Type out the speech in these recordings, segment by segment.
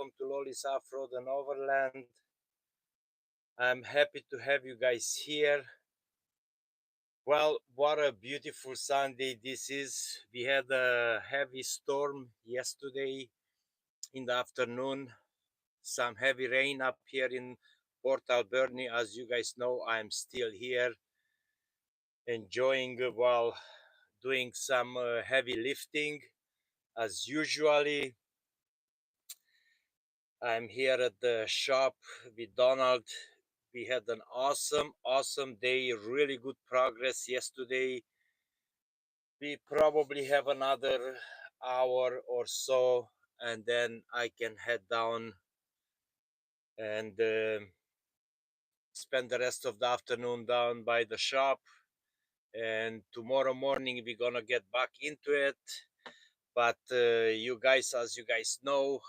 welcome to LoLe's OffRoad and Overland. I'm happy to have you guys here. Well, what a beautiful Sunday this is. We had a heavy storm yesterday in the afternoon, some heavy rain up here in Port Alberni. As you guys know, I'm still here enjoying while doing some heavy lifting as usually. I'm here at the shop with Donald. We had an awesome day, really good progress yesterday. We probably have another hour or so, and then I can head down and spend the rest of the afternoon down by the shop. And tomorrow morning, we're gonna get back into it. But you guys, as you guys know,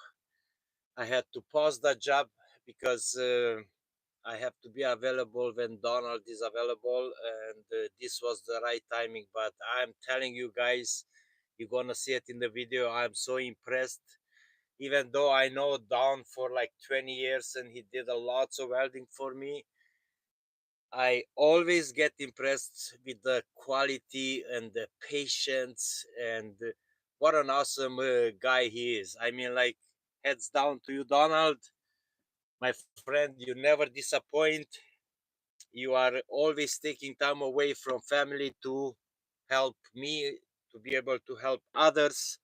I had to pause that job because I have to be available when Donald is available, and this was the right timing. But I'm telling you guys, you're gonna see it in the video. I'm so impressed. Even though I know Don for like 20 years and he did a lot of welding for me, I always get impressed with the quality and the patience and what an awesome guy he is. I mean, like, heads down to you, Donald. My friend, you never disappoint. You are always taking time away from family to help me, to be able to help others.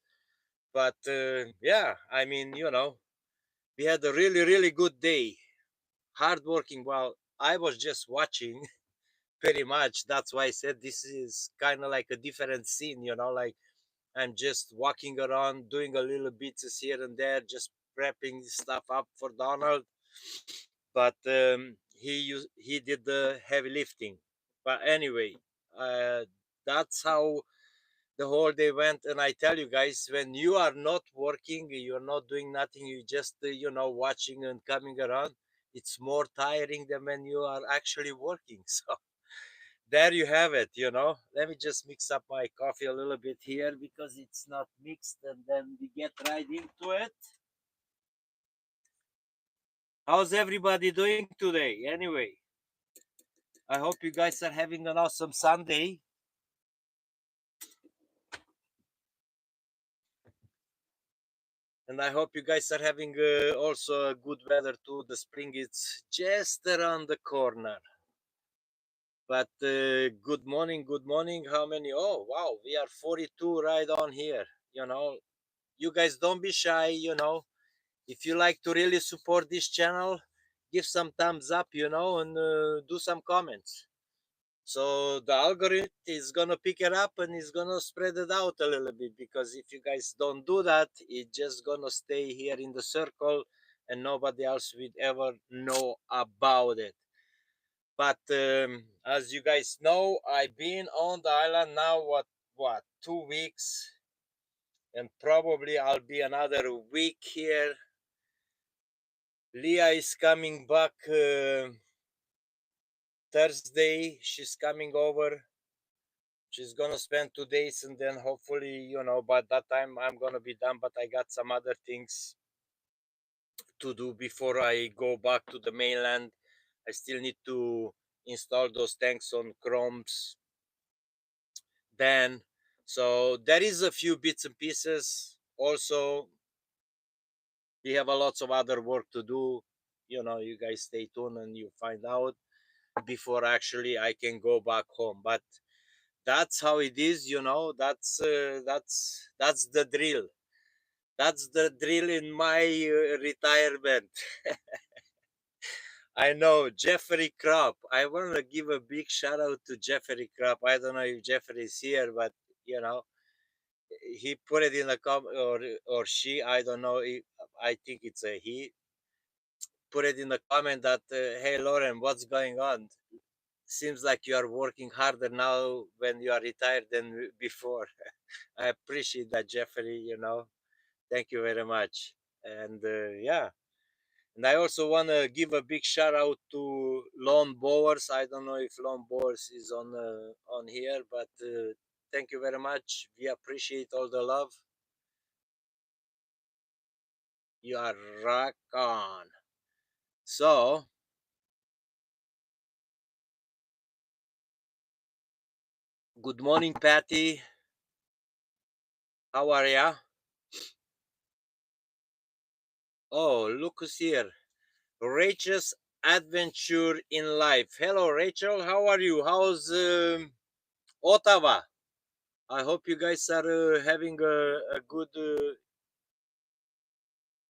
But yeah, I mean, we had a really good day, hardworking. While I was just watching pretty much. That's why I said this is kind of like a different scene, like I'm just walking around doing a little bits here and there, just prepping stuff up for Donald. But he did the heavy lifting. But anyway, uh, that's how the whole day went. And I tell you guys, when you are not working, you're not doing nothing, you just watching and coming around, it's more tiring than when you are actually working. So there you have it. Let me just mix up my coffee a little bit here because it's not mixed, and then we get right into it. How's everybody doing today anyway? I hope you guys are having an awesome Sunday. And I hope you guys are having also a good weather too. The spring is just around the corner. But good morning, good morning. How many? Oh, wow, we are 42 right on here. You guys don't be shy. If you like to really support this channel, give some thumbs up, and do some comments. So the algorithm is gonna pick it up and is gonna spread it out a little bit, because if you guys don't do that, it's just gonna stay here in the circle and nobody else will ever know about it. But as you guys know, I've been on the island now, what 2 weeks, and probably I'll be another week here. Leah is coming back Thursday. She's coming over. She's gonna spend 2 days, and then hopefully, by that time I'm gonna be done. But I got some other things to do before I go back to the mainland. I still need to install those tanks on Chrome's then. So there is a few bits and pieces. Also, we have a lots of other work to do. You guys stay tuned and you find out before actually I can go back home. But that's how it is. That's the drill. That's the drill in my retirement. I know Jeffrey Kropp. I want to give a big shout out to Jeffrey Kropp. I don't know if Jeffrey is here, but he put it in a or she. I don't know. I think it's a he. Put it in the comment that hey Loren, what's going on? Seems like you are working harder now when you are retired than before. I appreciate that, Jeffrey. Thank you very much. And yeah. And I also want to give a big shout out to Lone Bowers. I don't know if Lone Bowers is on here, but thank you very much. We appreciate all the love. You are rock on. So, good morning, Patty. How are ya? Oh, look who's here. Rachel's adventure in life. Hello, Rachel. How are you? How's Ottawa? I hope you guys are having a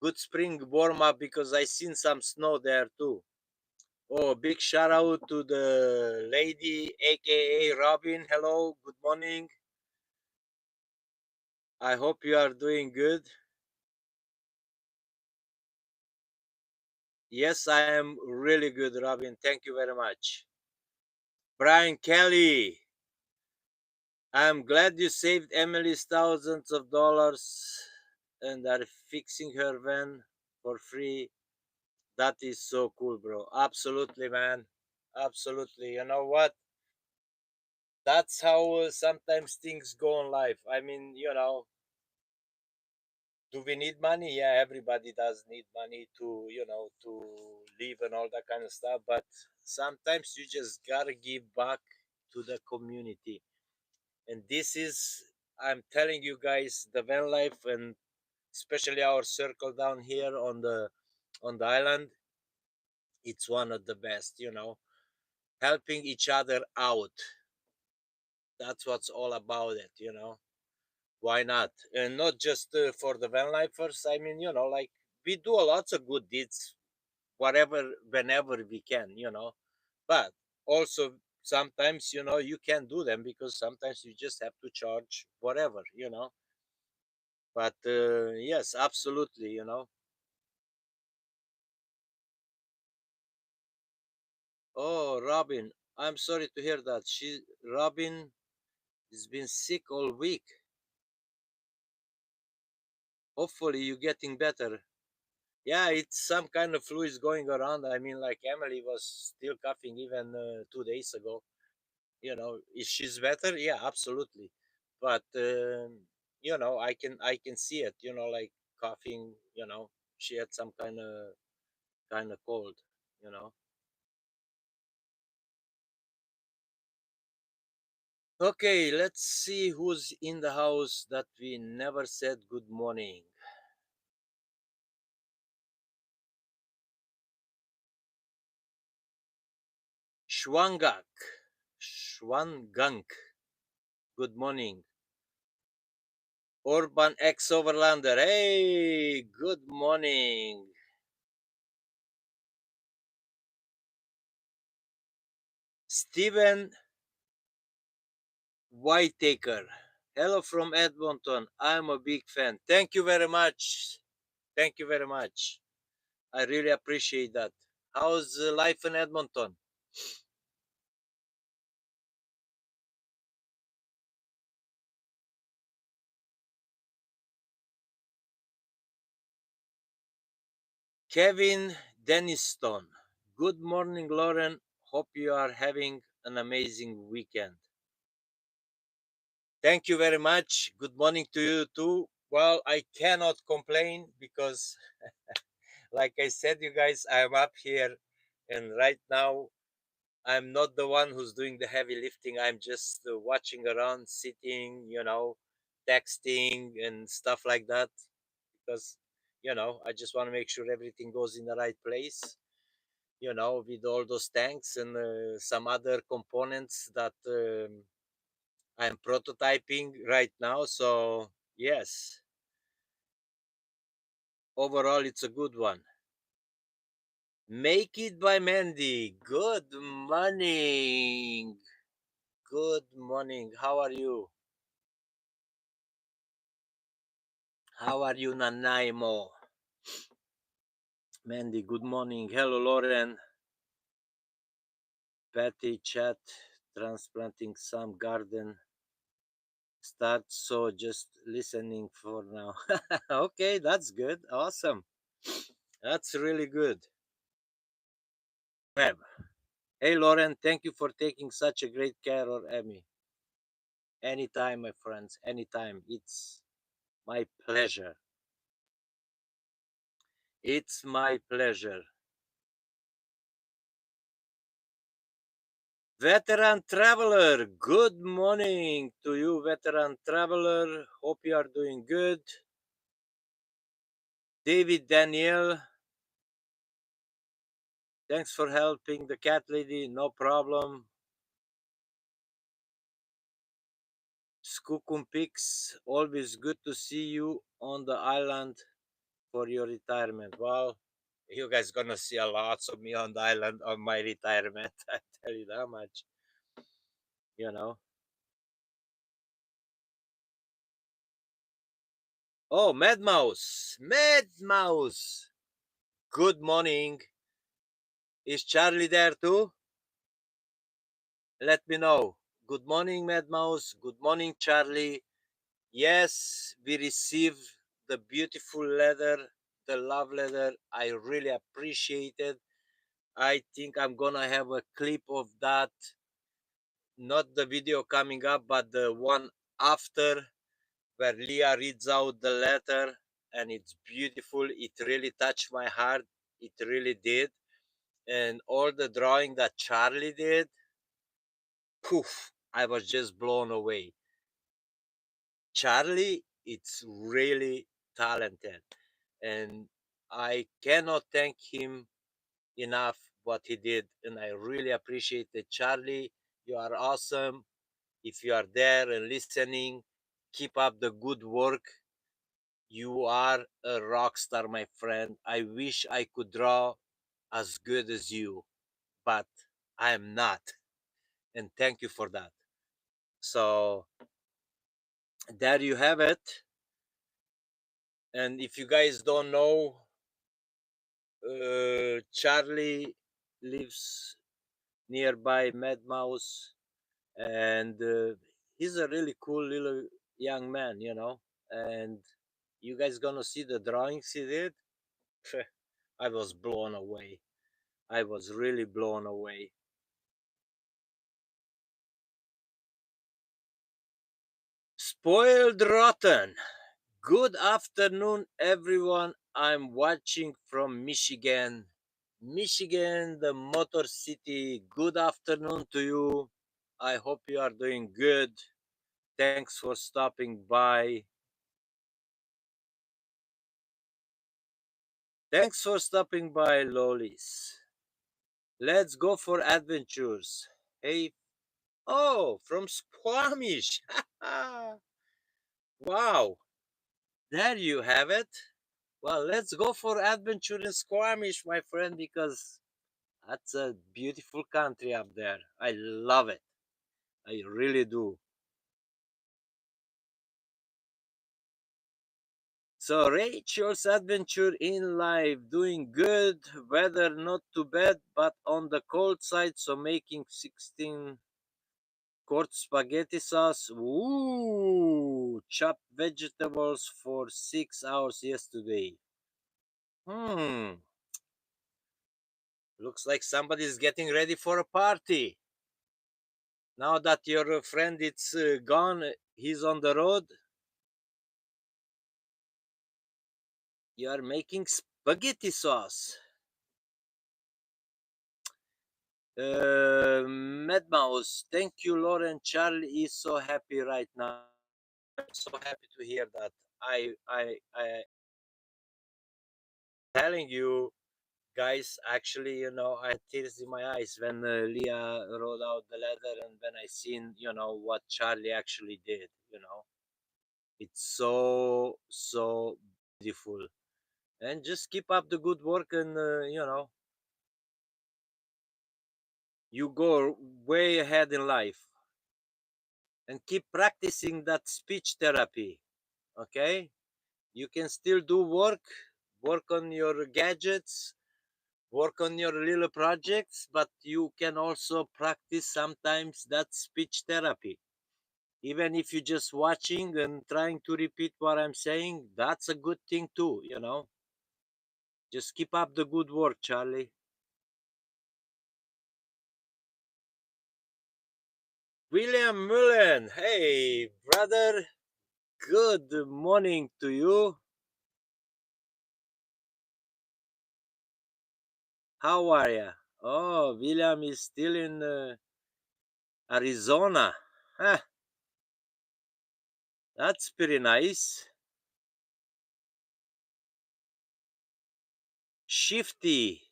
good spring warm up because I seen some snow there too. Oh, big shout out to the lady, aka Robin. Hello, good morning. I hope you are doing good. Yes, I am really good, Robin. Thank you very much. Brian Kelly, I'm glad you saved Emily's thousands of dollars and are fixing her van for free. That is so cool, bro. Absolutely, man. Absolutely. You know what? That's how sometimes things go in life. I mean, do we need money? Yeah, everybody does need money to live and all that kind of stuff. But sometimes you just gotta give back to the community. And this is, I'm telling you guys, the van life, and especially our circle down here on the island, it's one of the best. Helping each other out. That's what's all about it. Why not? And not just for the van lifers. I mean, like we do a lots of good deeds, whatever, whenever we can. But also sometimes, you can't do them because sometimes you just have to charge whatever. But yes, absolutely. Oh, Robin, I'm sorry to hear that. Robin has been sick all week. Hopefully, you're getting better. Yeah, it's some kind of flu is going around. I mean, like Emily was still coughing even 2 days ago. Is she's better? Yeah, absolutely. But I can see it. Like coughing. She had some kind of cold. You know. Okay, let's see who's in the house that we never said good morning. Schwangak. Schwangunk. Good morning. Urban ex Overlander. Hey, good morning. Steven Whitaker. Hello from Edmonton. I'm a big fan. Thank you very much. Thank you very much. I really appreciate that. How's life in Edmonton? Kevin Denniston. Good morning, Loren. Hope you are having an amazing weekend. Thank you very much. Good morning to you too. Well, I cannot complain because, like I said, you guys, I'm up here, and right now I'm not the one who's doing the heavy lifting. I'm just watching around, sitting, texting and stuff like that because, I just want to make sure everything goes in the right place, with all those tanks and some other components that I'm prototyping right now. So, yes, overall, it's a good one. Make it by Mandy. Good morning. Good morning. How are you? How are you, Nanaimo? Mandy, good morning. Hello, Loren. Patty, chat, transplanting some garden. Start, so just listening for now. Okay, that's good. Awesome. That's really good. Web. Hey, Loren, thank you for taking such a great care of Emmy. Anytime, my friends, anytime. It's my pleasure. It's my pleasure. Veteran Traveler, good morning to you, Veteran Traveler. Hope you are doing good. David Daniel, thanks for helping the cat lady, no problem. Skookumpix, always good to see you on the island for your retirement. Well, you guys gonna see a lot of me on the island on my retirement. I tell you that much, you know. Oh, Mad Mouse, Mad Mouse. Good morning. Is Charlie there too? Let me know. Good morning, Mad Mouse. Good morning, Charlie. Yes, we received the beautiful letter, the love letter. I really appreciate it. I think I'm gonna have a clip of that, not the video coming up, but the one after, where Leah reads out the letter, and it's beautiful. It really touched my heart. It really did. And all the drawing that Charlie did, poof, I was just blown away. Charlie, it's really talented, and I cannot thank him enough what he did, and I really appreciate it. Charlie, you are awesome. If you are there and listening, keep up the good work. You are a rock star, my friend. I wish I could draw as good as you, but I am not, and thank you for that. So there you have it. And if you guys don't know, Charlie lives nearby Mad Mouse, and he's a really cool little young man, you know. And you guys gonna see the drawings he did. I was blown away. I was really blown away. Spoiled rotten. Good afternoon, everyone. I'm watching from Michigan. Michigan, the Motor City. Good afternoon to you. I hope you are doing good. Thanks for stopping by. Thanks for stopping by, Lolis. Let's go for adventures. Hey, oh, from Squamish. Wow, there you have it. Well, let's go for adventure in Squamish, my friend, because that's a beautiful country up there. I love it. I really do. So Rachel's adventure in life, doing good, weather not too bad, but on the cold side, so making 16 quart spaghetti sauce. Ooh, chopped vegetables for 6 hours yesterday. Looks like somebody's getting ready for a party. Now that your friend is gone, he's on the road, you are making spaghetti sauce. Mad Mouse, thank you, Loren. Charlie is so happy right now. I'm so happy to hear that. I telling you guys, actually, you know, I had tears in my eyes when Leah wrote out the letter, and when I seen, you know, what Charlie actually did. You know, it's so beautiful. And just keep up the good work, and you know, you go way ahead in life. And keep practicing that speech therapy. Okay, you can still do work on your gadgets, work on your little projects, but you can also practice sometimes that speech therapy. Even if you're just watching and trying to repeat what I'm saying, that's a good thing too, you know. Just keep up the good work, Charlie. William Mullen, hey brother, good morning to you. How are ya? Oh, William is still in Arizona. Huh, that's pretty nice. Shifty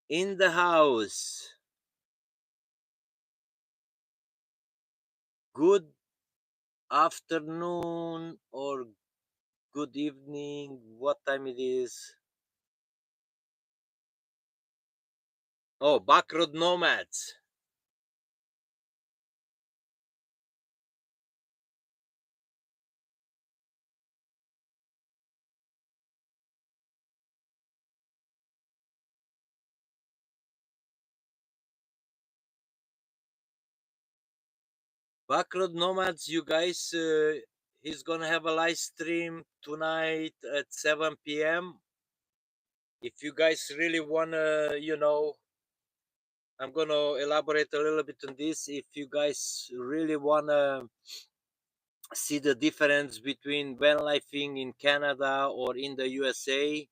in the house. Good afternoon or good evening. What time it is? Oh, Backroad Nomads. Backroad Nomads, you guys, he's gonna have a live stream tonight at 7 p.m. If you guys really wanna, I'm gonna elaborate a little bit on this. If you guys really wanna see the difference between van lifing in Canada or in the USA,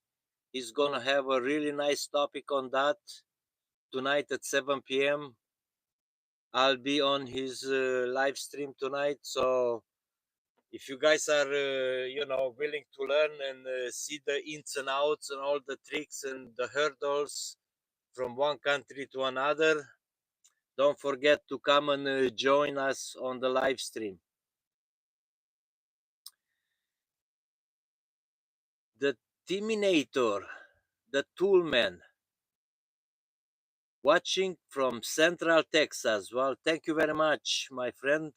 he's gonna have a really nice topic on that tonight at 7 p.m. I'll be on his live stream tonight, so if you guys are willing to learn and see the ins and outs and all the tricks and the hurdles from one country to another, don't forget to come and join us on the live stream. The Timinator, the Toolman, watching from Central Texas. Well, thank you very much, my friend,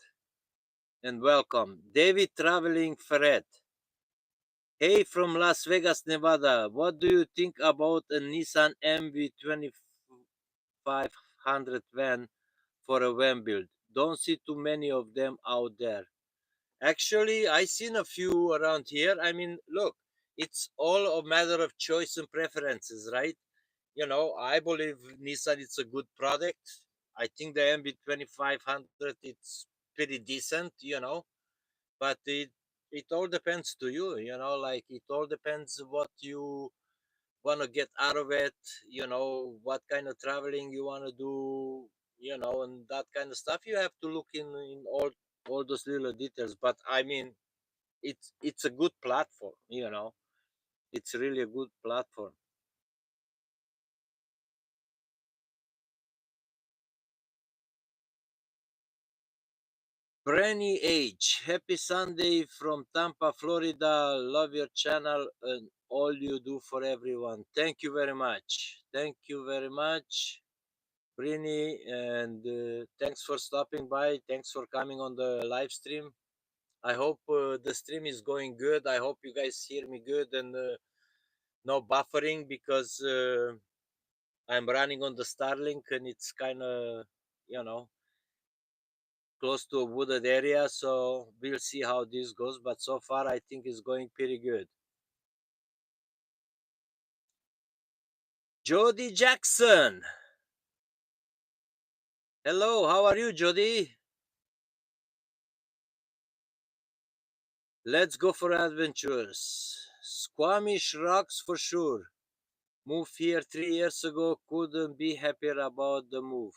and welcome. David Traveling Ferret. Hey, from Las Vegas, Nevada. What do you think about a Nissan MV 2500 van for a van build? Don't see too many of them out there. Actually, I seen a few around here. I mean, look, it's all a matter of choice and preferences, right? I believe Nissan is a good product. I think the MB 2500 it's pretty decent, but it all depends to you, like it all depends what you want to get out of it, what kind of traveling you want to do, and that kind of stuff. You have to look in all those little details. But I mean, it's a good platform, it's really a good platform. Brenny H, happy Sunday from Tampa, Florida. Love your channel and all you do for everyone. Thank you very much. Thank you very much, Brenny, and thanks for stopping by. Thanks for coming on the live stream. I hope the stream is going good. I hope you guys hear me good and no buffering because I'm running on the Starlink and it's kind of, you know, close to a wooded area, so we'll see how this goes. But so far, I think it's going pretty good. Jody Jackson. Hello, how are you, Jody? Let's go for adventures. Squamish rocks for sure. Moved here 3 years ago. Couldn't be happier about the move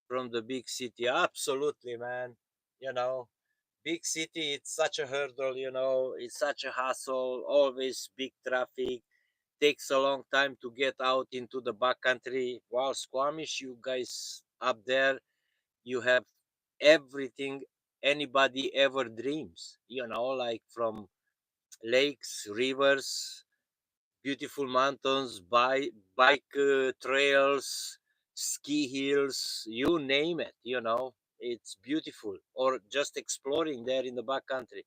from the big city. Absolutely, man. You know, big city, it's such a hurdle, it's such a hassle, always big traffic, takes a long time to get out into the backcountry. While Squamish, you guys up there, you have everything anybody ever dreams, like from lakes, rivers, beautiful mountains, bike trails, ski hills, you name it, it's beautiful. Or just exploring there in the backcountry.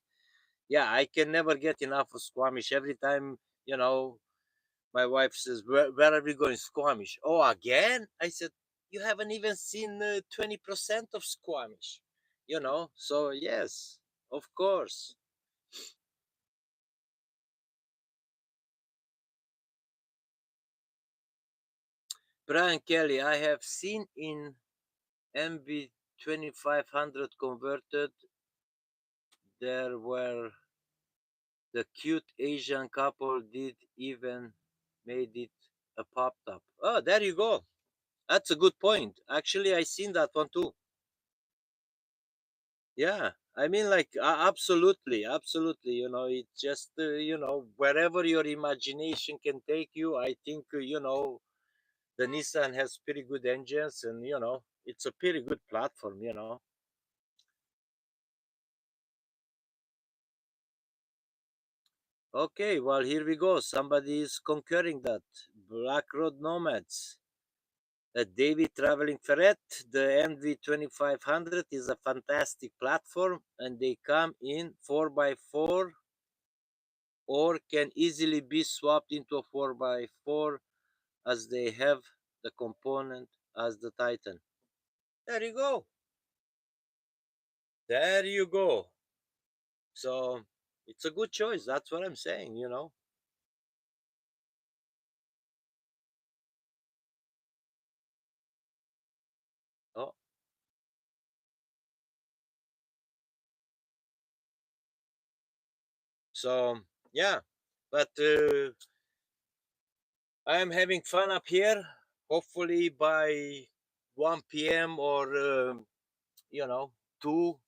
Yeah, I can never get enough of Squamish. Every time, you know, my wife says, where are we going? Squamish. Oh, again? I said, you haven't even seen 20% of Squamish, So, yes, of course. Brian Kelly, I have seen in MB 2500 converted, there were the cute Asian couple did even made it a pop top. Oh, there you go. That's a good point. Actually, I seen that one too. Yeah, I mean, like, absolutely, absolutely. It's just, wherever your imagination can take you. I think, the Nissan has pretty good engines, and it's a pretty good platform. Okay, well, here we go. Somebody is conquering that. Black Road Nomads. A David Traveling Ferret. The NV2500 is a fantastic platform, and they come in 4x4 or can easily be swapped into a 4x4 as they have the component as the Titan. There you go. There you go. So it's a good choice. That's what I'm saying. Oh, so yeah, but I am having fun up here. Hopefully by 1 p.m. or 2,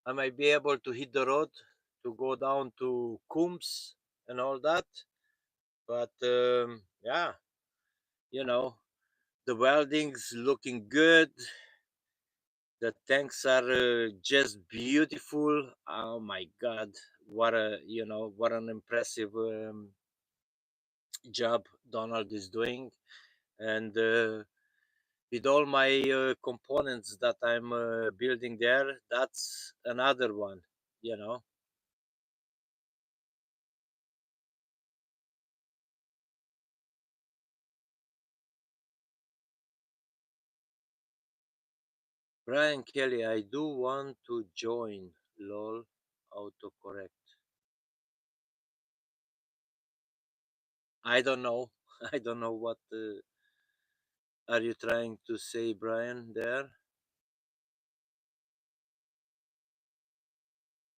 I might be able to hit the road to go down to Coombs and all that. But yeah, you know, the welding's looking good. The tanks are just beautiful. Oh my God, what an impressive job Donald is doing, and with all my components that I'm building there, that's another one. You know, Brian Kelly, I do want to join. Lol, autocorrect. I don't know. I don't know what are you trying to say, Brian. There,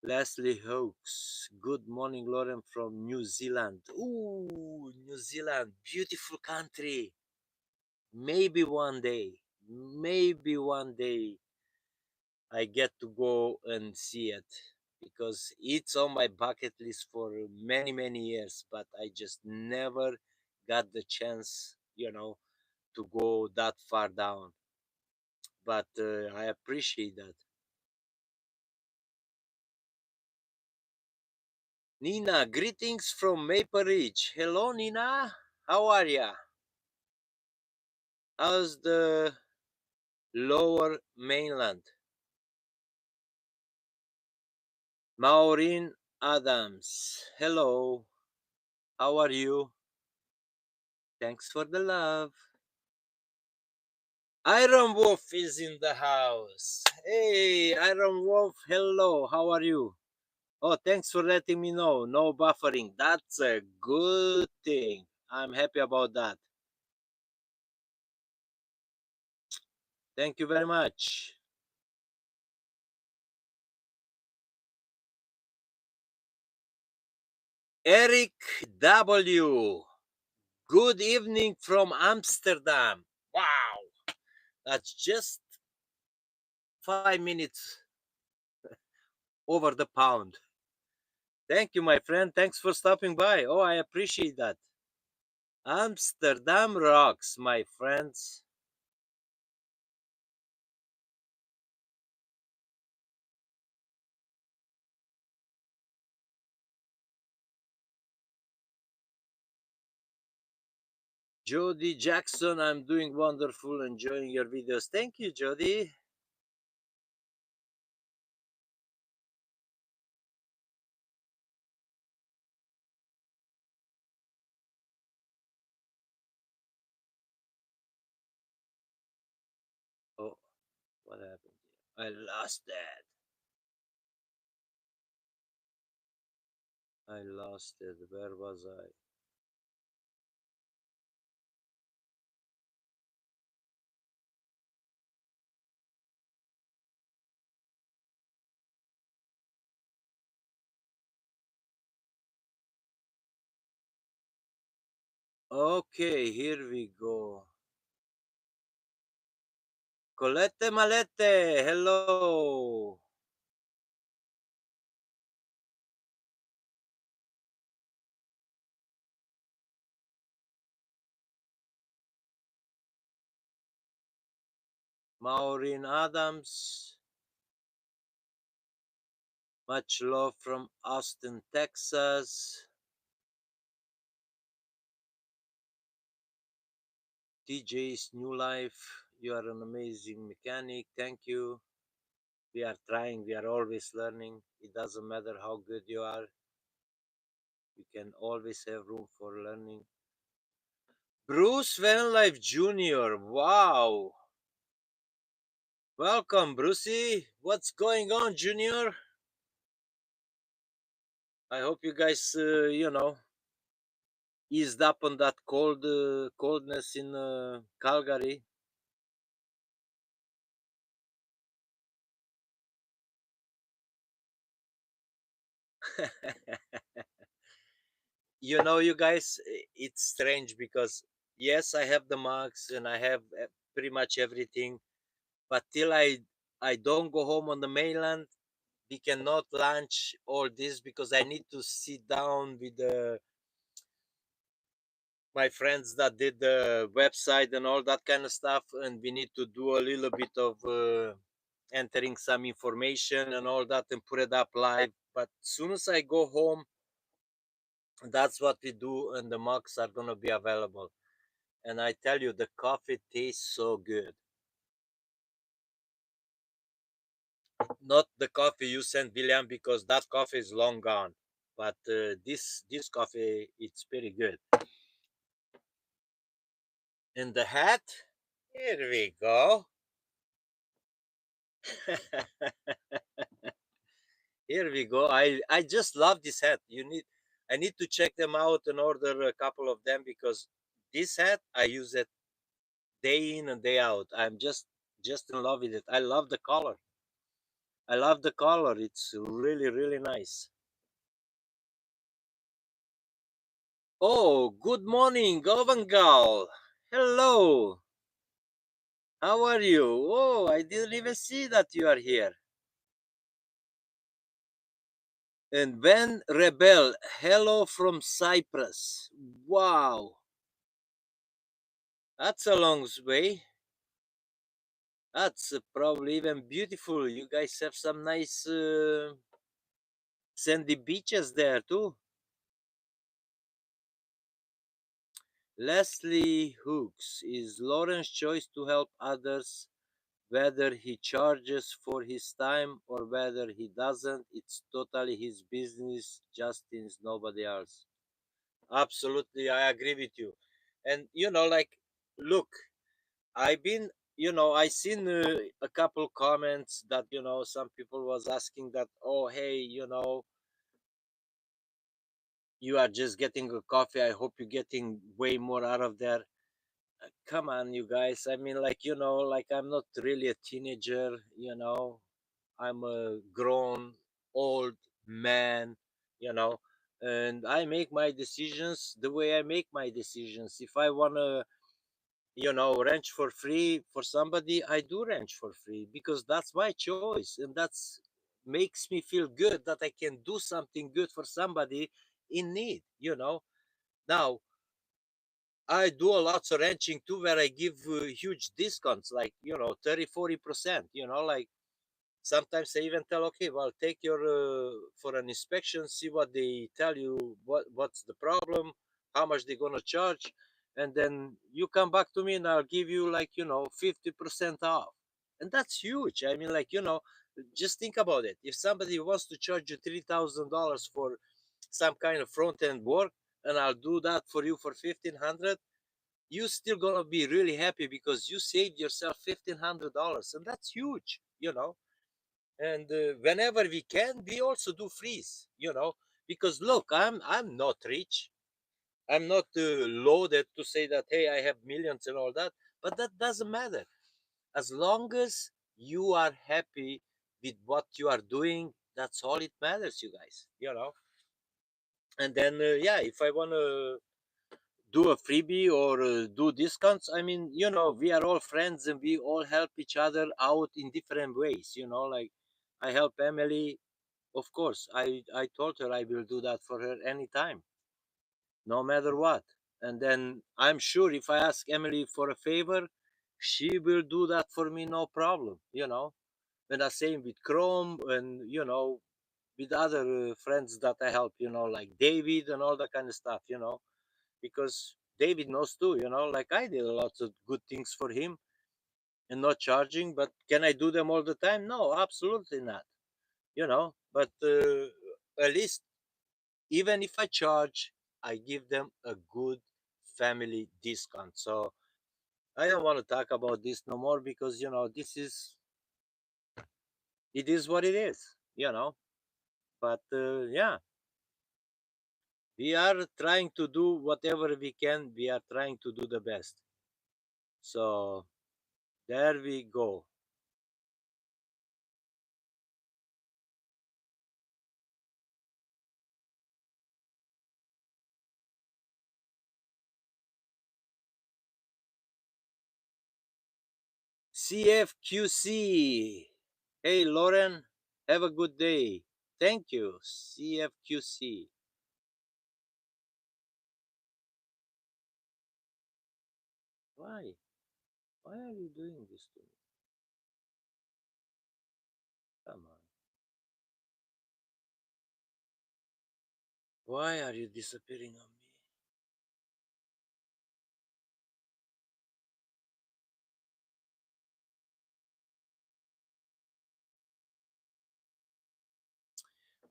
Leslie Hawkes. Good morning, Loren from New Zealand. Ooh, New Zealand, beautiful country. Maybe one day, maybe one day I get to go and see it because it's on my bucket list for many, many years, but I just never got the chance, to go that far down. But I appreciate that. Nina, greetings from Maple Ridge. Hello, Nina. How are ya? How's the lower mainland? Maureen Adams. Hello. How are you? Thanks for the love. Iron Wolf is in the house. Hey, Iron Wolf, hello. How are you? Oh, thanks for letting me know. No buffering. That's a good thing. I'm happy about that. Thank you very much. Eric W. Good evening from Amsterdam. Wow, that's just 5 minutes over the pound. Thank you, my friend. Thanks for stopping by. Oh, I appreciate that. Amsterdam rocks, my friends. Jody Jackson, I'm doing wonderful, enjoying your videos. Thank you, Jody. Oh, what happened here? I lost that. I lost it. Where was I? Okay, here we go. Colette Malette, hello. Maureen Adams, much love from Austin, Texas. TJ's New Life, you are an amazing mechanic. Thank you. We are trying, we are always learning. It doesn't matter how good you are, you can always have room for learning. Bruce Van Life Jr., wow. Welcome, Brucey. What's going on, Junior? I hope you guys, eased up on that coldness in Calgary. You guys, it's strange because yes, I have the marks and I have pretty much everything, but till I don't go home on the mainland, we cannot launch all this because I need to sit down with my friends that did the website and all that kind of stuff, and we need to do a little bit of entering some information and all that and put it up live. But as soon as I go home, that's what we do, and the mugs are gonna be available. And I tell you, the coffee tastes so good. Not the coffee you sent, William, because that coffee is long gone. But this coffee, it's pretty good. And the hat, here we go. Here we go. I just love this hat. I need to check them out and order a couple of them because this hat I use it day in and day out. I'm just in love with it. I love the color. I love the color. It's really really nice. Oh, good morning, Govangal. Hello. How are you? Oh, I didn't even see that you are here. And Ben Rebel, hello from Cyprus. Wow, that's a long way. That's probably even beautiful. You guys have some nice sandy beaches there too. Leslie Hooks is Loren's choice to help others, whether he charges for his time or whether he doesn't. It's totally his business. Justin's nobody else. Absolutely, I agree with you. And like, look, I've been, I seen a couple comments that some people was asking that, oh hey, you are just getting a coffee. I hope you're getting way more out of there. Come on, you guys. I mean, like, like I'm not really a teenager. I'm a grown old man. You know, and I make my decisions the way I make my decisions. If I wanna ranch for free for somebody, I do ranch for free because that's my choice, and that's makes me feel good that I can do something good for somebody in need. Now I do a lot of ranching too where I give huge discounts, like 30-40%. Like sometimes I even tell, okay, well, take your for an inspection, see what they tell you, what's the problem, how much they're gonna charge, and then you come back to me and I'll give you, like, 50% off. And that's huge. I mean, like, just think about it. If somebody wants to charge you $3,000 for some kind of front end work, and I'll do that for you for 1,500, you still gonna be really happy because you saved yourself $1,500, and that's huge. And whenever we can, we also do freeze. Because look, I'm not rich. I'm not loaded to say that, hey, I have millions and all that, but that doesn't matter. As long as you are happy with what you are doing, that's all it matters, you guys. And then yeah, if I want to do a freebie or do discounts. I mean, we are all friends and we all help each other out in different ways. Like I help Emily. Of course, I told her I will do that for her anytime, no matter what. And then I'm sure if I ask Emily for a favor, she will do that for me, no problem. And the same with Chrome and, with other friends that I help, like David and all that kind of stuff. Because David knows too, like I did a lot of good things for him and not charging, but can I do them all the time? No, absolutely not. But at least even if I charge, I give them a good family discount. So I don't want to talk about this no more because it is what it is. But yeah, we are trying to do whatever we can. We are trying to do the best. So there we go. CFQC. Hey, Loren, have a good day. Thank you, CFQC. Why? Why are you doing this to me? Come on. Why are you disappearing on me?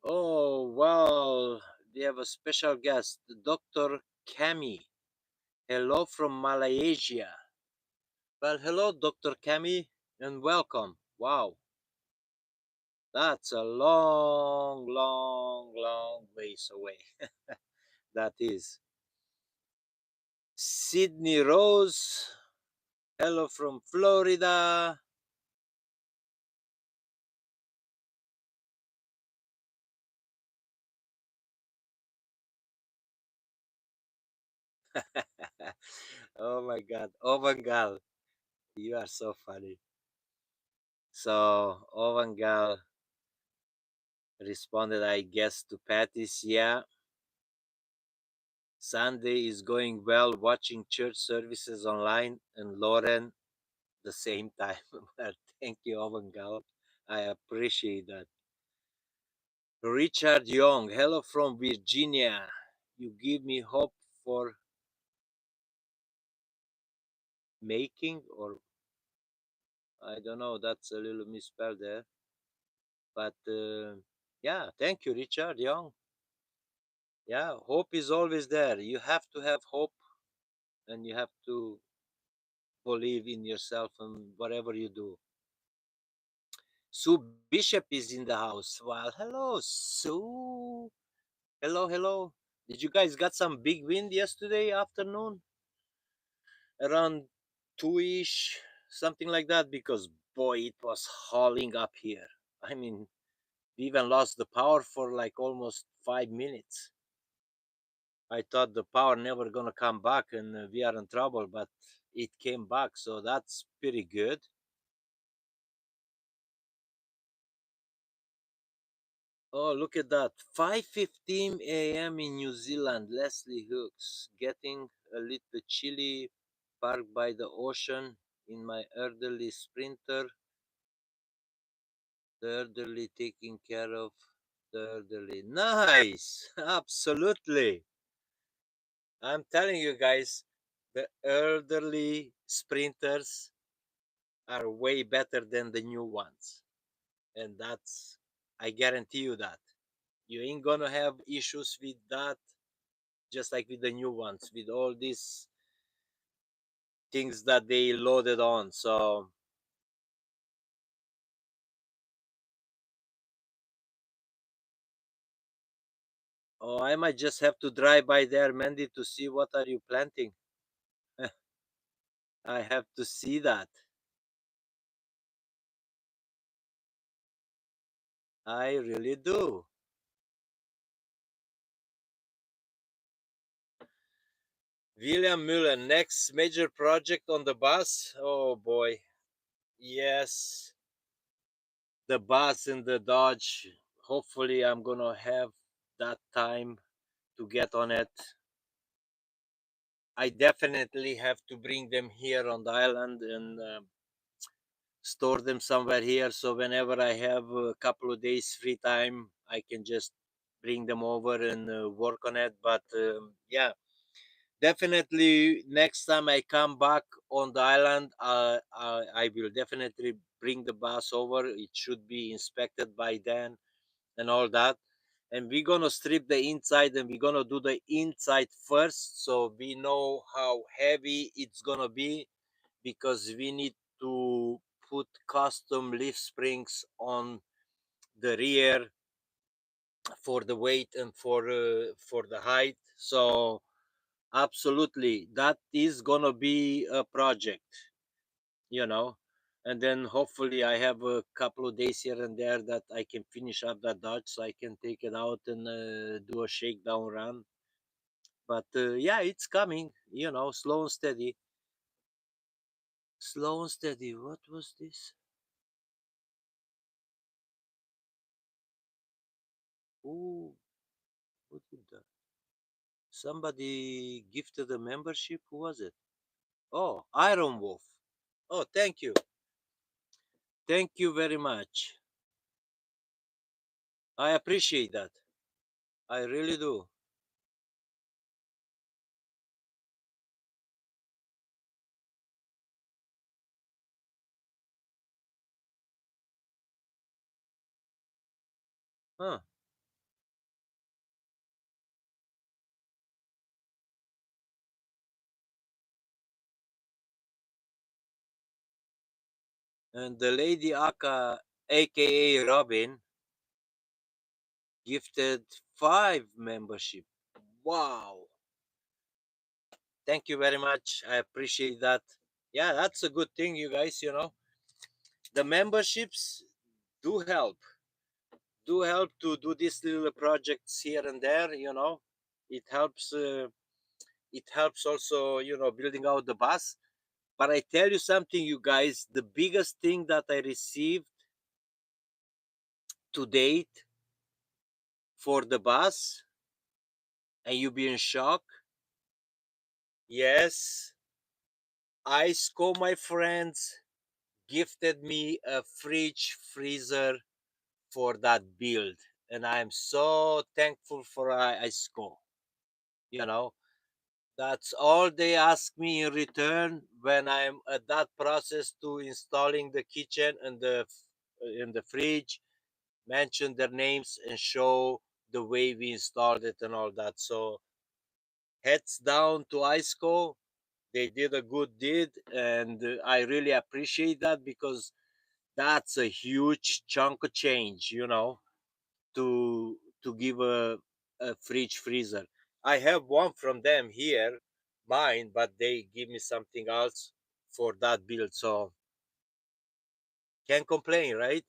Oh, well, we have a special guest, Dr. Kami. Hello from Malaysia. Well, hello, Dr. Kami, and welcome. Wow, that's a long, long, long ways away. That is. Sydney Rose. Hello from Florida. Oh my God. Ovangal. You are so funny. So, Ovangal responded, I guess, to Patty's. Yeah, Sunday is going well watching church services online and Loren the same time. Well, thank you, Ovangal. I appreciate that. Richard Young. Hello from Virginia. You give me hope for making, or I don't know, that's a little misspelled there. But yeah, thank you, Richard Young. Yeah, hope is always there. You have to have hope and you have to believe in yourself and whatever you do. Sue Bishop is in the house. Well, hello, Sue. Hello, hello. Did you guys got some big wind yesterday afternoon? Around 2-ish, something like that? Because boy, it was hauling up here. I mean, we even lost the power for like almost 5 minutes. I thought the power never gonna come back and we are in trouble, but it came back, so that's pretty good. Oh, look at that. 5:15 a.m. in New Zealand. Leslie Hooks getting a little chilly, parked by the ocean in my elderly sprinter. The elderly taking care of the elderly. Nice. Absolutely. I'm telling you guys, the elderly sprinters are way better than the new ones. And that's, I guarantee you that. You ain't gonna have issues with that, just like with the new ones, with all these things that they loaded on. So, oh, I might just have to drive by there, Mandy, to see what are you planting. I have to see that. I really do. William Muller, next major project on the bus. Oh boy. Yes. The bus and the Dodge. Hopefully, I'm gonna have that time to get on it. I definitely have to bring them here on the island and store them somewhere here. So whenever I have a couple of days free time, I can just bring them over and work on it. But yeah, definitely next time I come back on the island, I will definitely bring the bus over. It should be inspected by then and all that. And we're gonna strip the inside and we're gonna do the inside first so we know how heavy it's gonna be, because we need to put custom leaf springs on the rear for the weight and for the height. So absolutely, that is gonna be a project, you know. And then hopefully I have a couple of days here and there that I can finish up that Dodge so I can take it out and do a shakedown run. But yeah, it's coming, you know, slow and steady. Slow and steady. What was this? Ooh, what did that? Somebody gifted a membership. Who was it? Oh, Iron Wolf. Oh, thank you. Thank you very much. I appreciate that. I really do. Huh. And the lady Aka, aka Robin, gifted 5 membership. Wow. Thank you very much. I appreciate that. Yeah, that's a good thing, you guys, you know. The memberships do help. Do help to do these little projects here and there, you know. It helps it helps also, you know, building out the bus. But I tell you something, you guys, the biggest thing that I received to date for the bus, and you be in shock. Yes, ISCO, my friends, gifted me a fridge freezer for that build. And I'm so thankful for ISCO. You know, that's all they ask me in return when I'm at that process to installing the kitchen and the in the fridge, mention their names and show the way we installed it and all that. So heads down to ISCO. They did a good deed, and I really appreciate that, because that's a huge chunk of change, you know, to give a fridge freezer. I have one from them here, mine, but they give me something else for that build. So can't complain, right?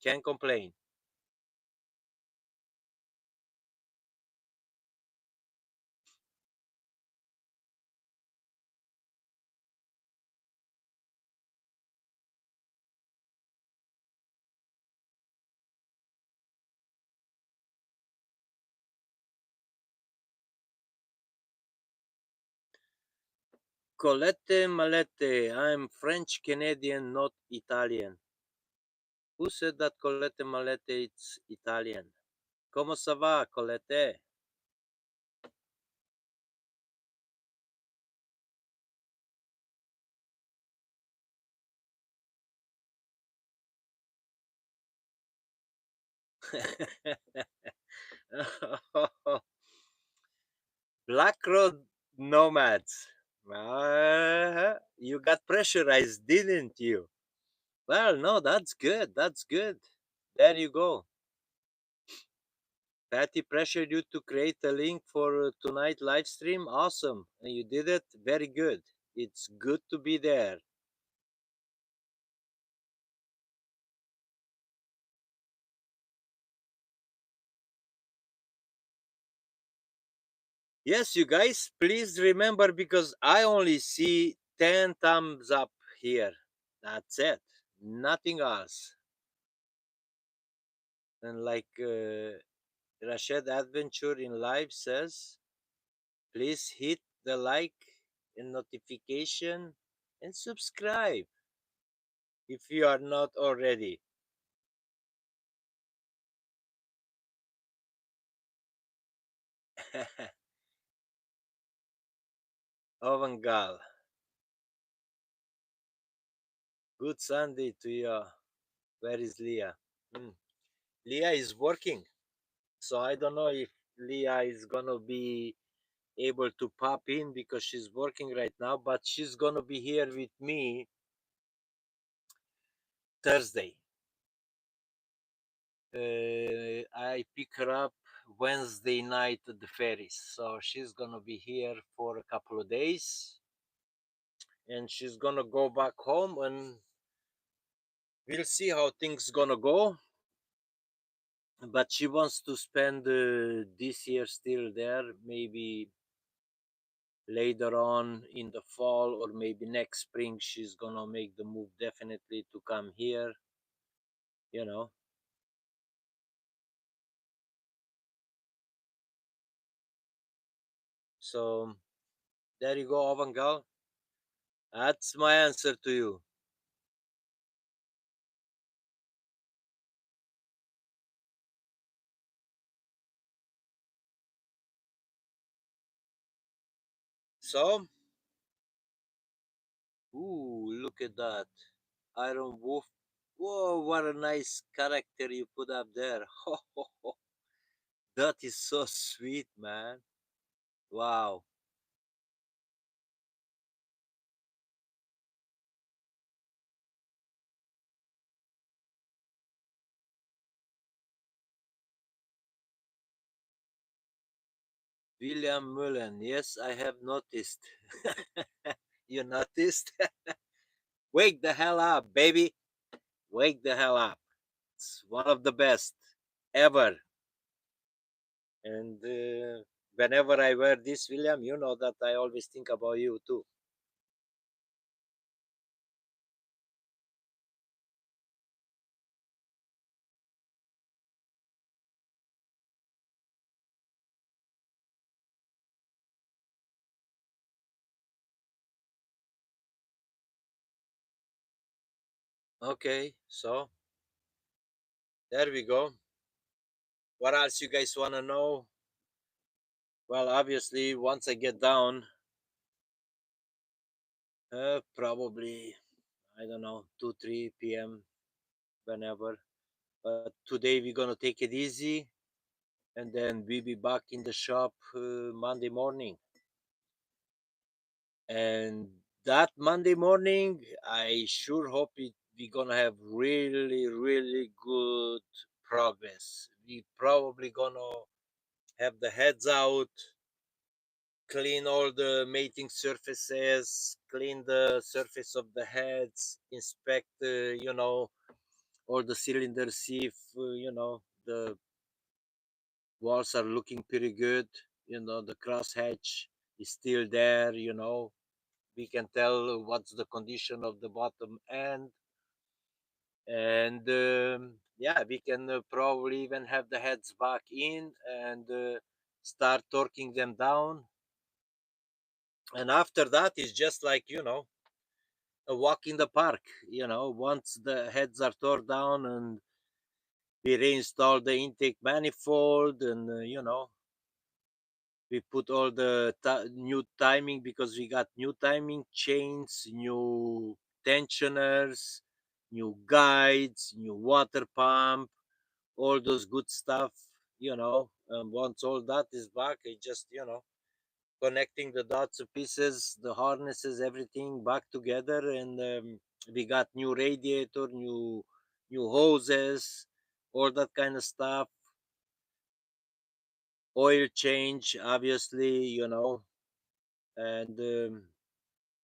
Can't complain. Colette Malette. I'm French Canadian, not Italian. Who said that Colette Malette it's Italian? Como ça va, Colette? Black Road Nomads. You got pressurized, didn't you? Well, no, that's good. That's good. There you go. Patty pressured you to create a link for tonight live stream. Awesome. And you did it. Very good. It's good to be there. Yes, you guys, please remember because I only see 10 thumbs up here. That's it. Nothing else. And like Rashid Adventure in Live says, please hit the like and notification and subscribe if you are not already. Ovengal, good Sunday to you. Where is Leah? Hmm. Leah is working, so I don't know if Leah is gonna be able to pop in because she's working right now, but she's gonna be here with me Thursday. I pick her up Wednesday night at the ferries, so she's gonna be here for a couple of days, and she's gonna go back home, and we'll see how things gonna go. But she wants to spend this year still there, maybe later on in the fall or maybe next spring she's gonna make the move definitely to come here, you know. So there you go, Avangal. That's my answer to you. So, ooh, look at that. Iron Wolf. Whoa, what a nice character you put up there. Ho, ho, ho. That is so sweet, man. Wow. William Mullen. Yes, I have noticed. You noticed? Wake the hell up, baby. Wake the hell up. It's one of the best ever. And whenever I wear this, William, you know that I always think about you too. Okay, so there we go. What else you guys want to know? Well, obviously, once I get down, probably, I don't know, 2, 3 p.m., whenever. But today we're going to take it easy and then we'll be back in the shop Monday morning. And that Monday morning, I sure hope we're going to have really, really good progress. We probably going to have the heads out, clean all the mating surfaces, clean the surface of the heads, inspect, all the cylinders, see if, the walls are looking pretty good. The crosshatch is still there, we can tell what's the condition of the bottom end. And yeah, we can probably even have the heads back in and start torquing them down. And after that, it's just like, a walk in the park. Once the heads are torn down and we reinstall the intake manifold, and we put all the new timing, because we got new timing chains, new tensioners, new guides, new water pump, all those good stuff. And once all that is back, it just connecting the dots of pieces, the harnesses, everything back together, and we got new radiator, new hoses, all that kind of stuff. Oil change, obviously, and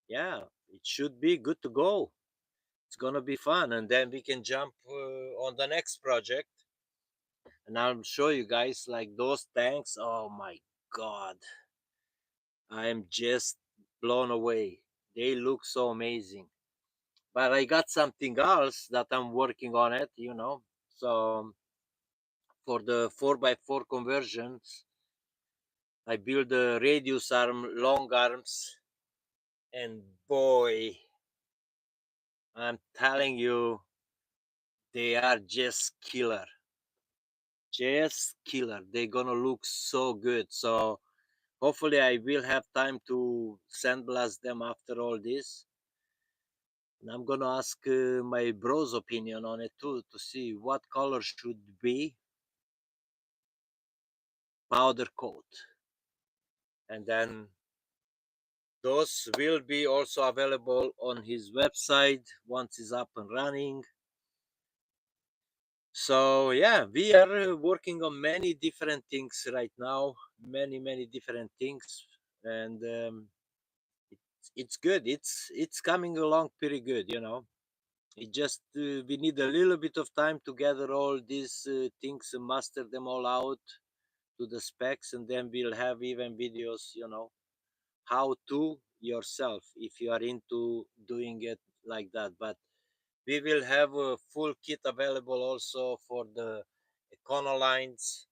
yeah, it should be good to go. It's gonna be fun, and then we can jump on the next project, and I'll show you guys like those tanks. Oh my god, I'm just blown away. They look so amazing. But I got something else that I'm working on it, So for the 4x4 conversions, I build a radius arm, long arms, and boy, I'm telling you, they are just killer. Just killer. They're gonna look so good. So hopefully I will have time to sandblast them after all this. And I'm gonna ask my bro's opinion on it too to see what color should be powder coat. And then those will be also available on his website once it's up and running. So yeah, we are working on many different things right now, many different things, and it's good. It's coming along pretty good. It just we need a little bit of time to gather all these things and master them all out to the specs, and then we'll have even videos, how to yourself if you are into doing it like that. But we will have a full kit available also for the econo lines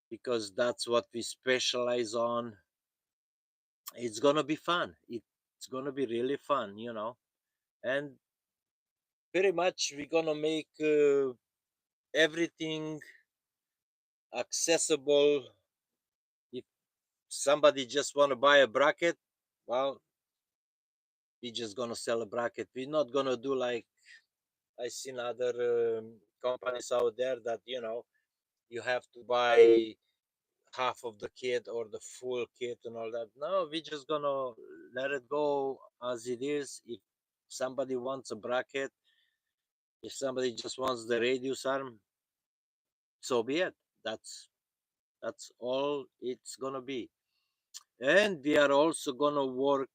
because that's what we specialize on. It's gonna be fun. It's gonna be really fun. And pretty much we're gonna make everything accessible. If somebody just want to buy a bracket, well, we're just gonna sell a bracket. We're not gonna do like I seen other companies out there that you have to buy half of the kit or the full kit and all that. No, we're just gonna let it go as it is. If somebody wants a bracket, if somebody just wants the radius arm, so be it. That's all it's gonna be. And we are also gonna work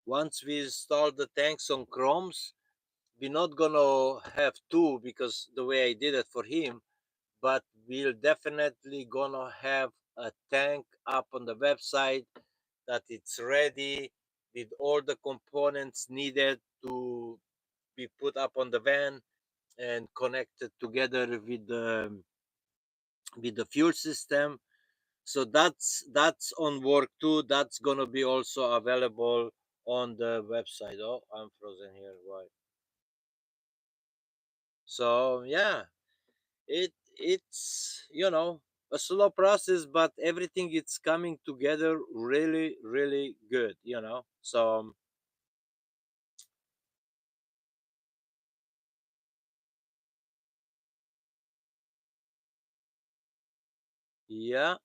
once we install the tanks on chromes. We're not gonna have two because the way I did it for him, but we're definitely gonna have a tank up on the website that it's ready with all the components needed to be put up on the van and connected together with the fuel system. So that's on work too. That's gonna be also available on the website. Oh, I'm frozen here. Why? So yeah, it's a slow process, but everything it's coming together really good. So yeah,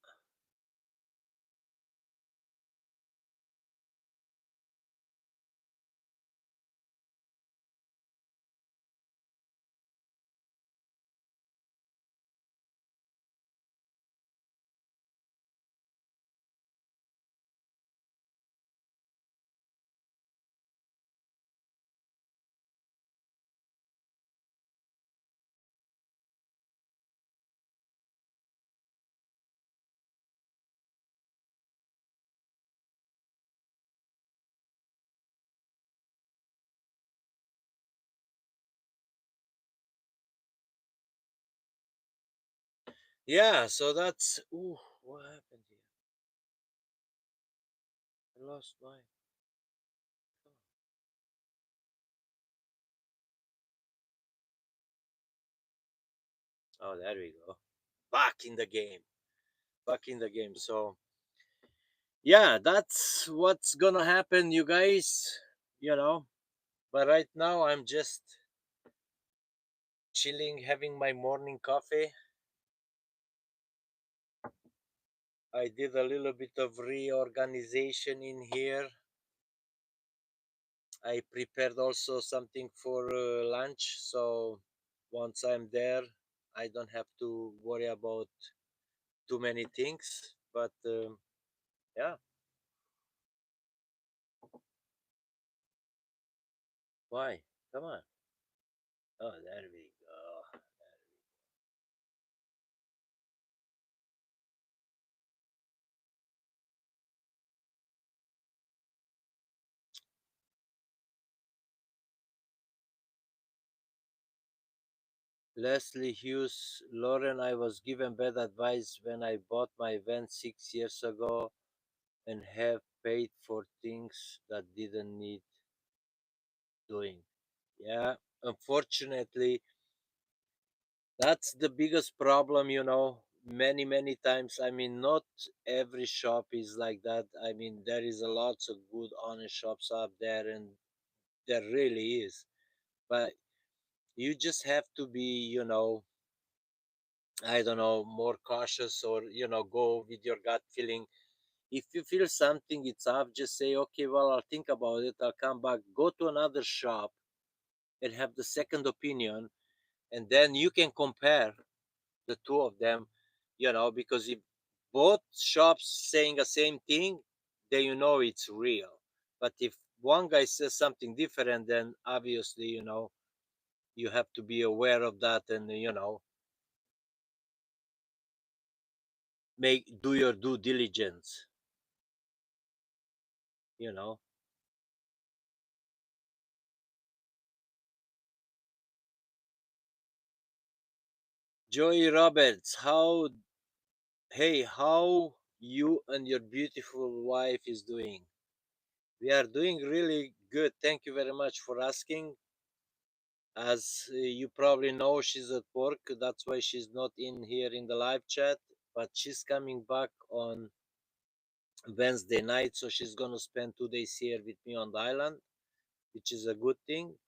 yeah. So that's ooh, what happened here? I lost my. Oh, there we go. Back in the game. Back in the game. So yeah, that's what's gonna happen, you guys. You know. But right now, I'm just chilling, having my morning coffee. I did a little bit of reorganization in here. I prepared also something for lunch, so once I'm there, I don't have to worry about too many things. But yeah, why? Come on. Oh, there we go. Leslie Hughes, Loren, I was given bad advice when I bought my van 6 years ago and have paid for things that didn't need doing. Yeah, unfortunately, that's the biggest problem, many times. I mean, not every shop is like that. I mean, there is a lots of good honest shops out there, and there really is. But you just have to be, I don't know, more cautious, or go with your gut feeling. If you feel something it's off, just say, okay, well, I'll think about it, I'll come back. Go to another shop and have the second opinion, and then you can compare the two of them, because if both shops saying the same thing, then it's real. But if one guy says something different, then obviously, you have to be aware of that, and make do your due diligence, you know. Joey Roberts, how you and your beautiful wife is doing? We are doing really good. Thank you very much for asking. As you probably know, she's at work. That's why she's not in here in the live chat. But she's coming back on Wednesday night, so she's gonna spend 2 days here with me on the island, which is a good thing.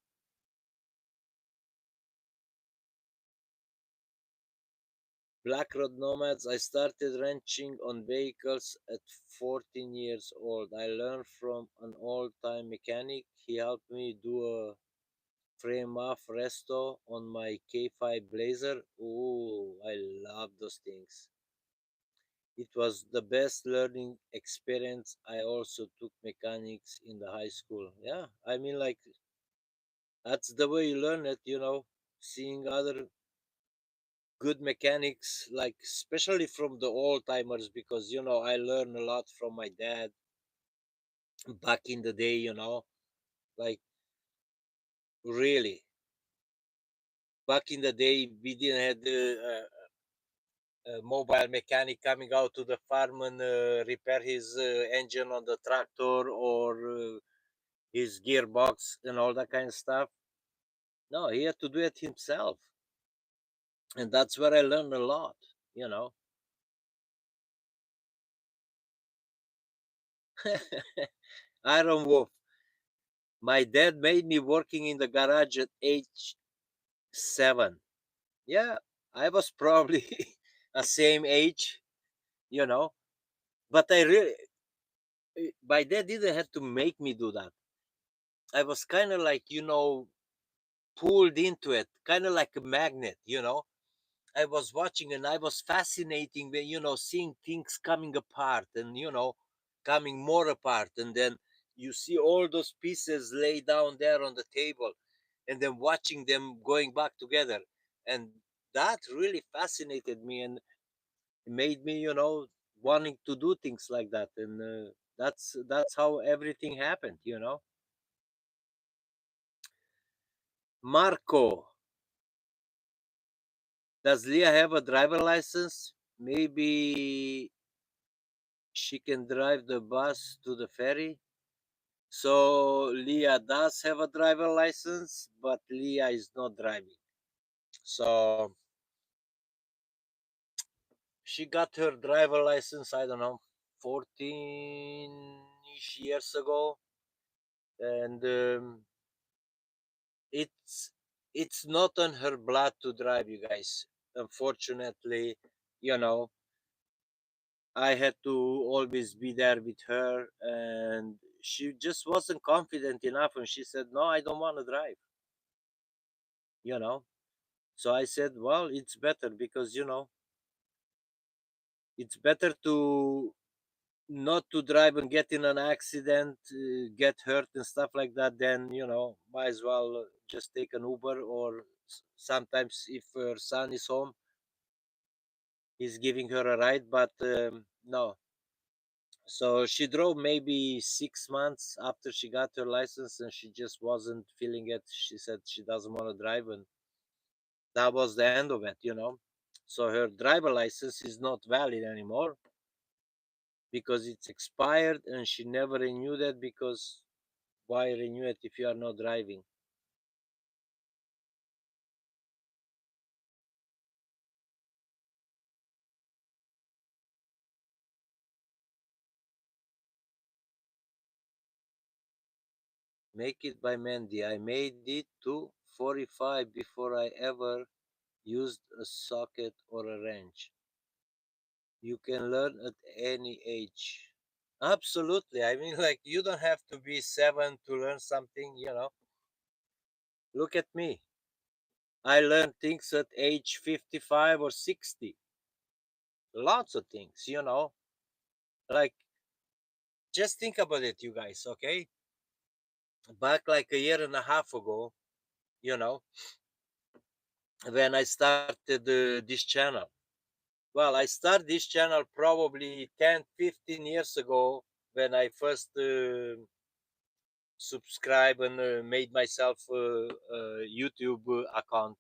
Black Road Nomads. I started wrenching on vehicles at 14 years old. I learned from an old-time mechanic. He helped me do a frame-off resto on my K5 Blazer. Oh, I love those things. It was the best learning experience. I also took mechanics in the high school. Yeah, I mean, like, that's the way you learn it, seeing other good mechanics, like, especially from the old timers, because, I learned a lot from my dad back in the day, like, really. Back in the day, we didn't have a mobile mechanic coming out to the farm and repair his engine on the tractor, or his gearbox and all that kind of stuff. No, he had to do it himself, and that's where I learned a lot. You know, Iron Wolf. My dad made me working in the garage at age 7. Yeah, I was probably the same age, you know. But I really, my dad didn't have to make me do that. I was kind of like, pulled into it, kind of like a magnet, I was watching and I was fascinating when, seeing things coming apart and, coming more apart. And then you see all those pieces laid down there on the table, and then watching them going back together. And that really fascinated me and made me, wanting to do things like that. And that's how everything happened. Marco, does Leah have a driver license? Maybe she can drive the bus to the ferry. So Leah does have a driver license, but Leah is not driving. So she got her driver license, I don't know, 14-ish years ago. And it's it's not on her blood to drive, you guys. Unfortunately, you know, I had to always be there with her, and she just wasn't confident enough. And she said, "No, I don't want to drive." You know, so I said, "Well, it's better because it's better to not to drive and get in an accident, get hurt and stuff like that. Then might as well just take an Uber, or sometimes if her son is home, he's giving her a ride." But no, so she drove maybe 6 months after she got her license, and she just wasn't feeling it. She said she doesn't want to drive, and That was the end of it. So her driver license is not valid anymore because it's expired and she never renewed it because why renew it if you are not driving? Make it by Mandy. I made it to 45 before I ever used a socket or a wrench. You can learn at any age. Absolutely. I mean, like, you don't have to be 7 to learn something. Look at me. I learned things at age 55 or 60. Lots of things. Like, just think about it, you guys, okay? Back like a year and a half ago, you know, when I started this channel. Well, I started this channel probably 10, 15 years ago when I first subscribed and made myself a YouTube account.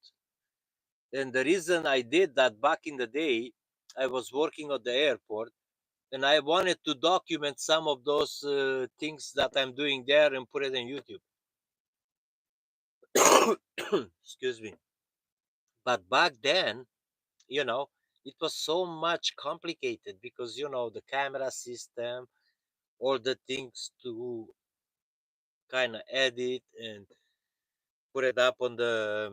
And the reason I did that back in the day, I was working at the airport and I wanted to document some of those things that I'm doing there and put it on YouTube. Excuse me. But back then, you know, it was so much complicated because, the camera system, all the things to kind of edit and put it up on the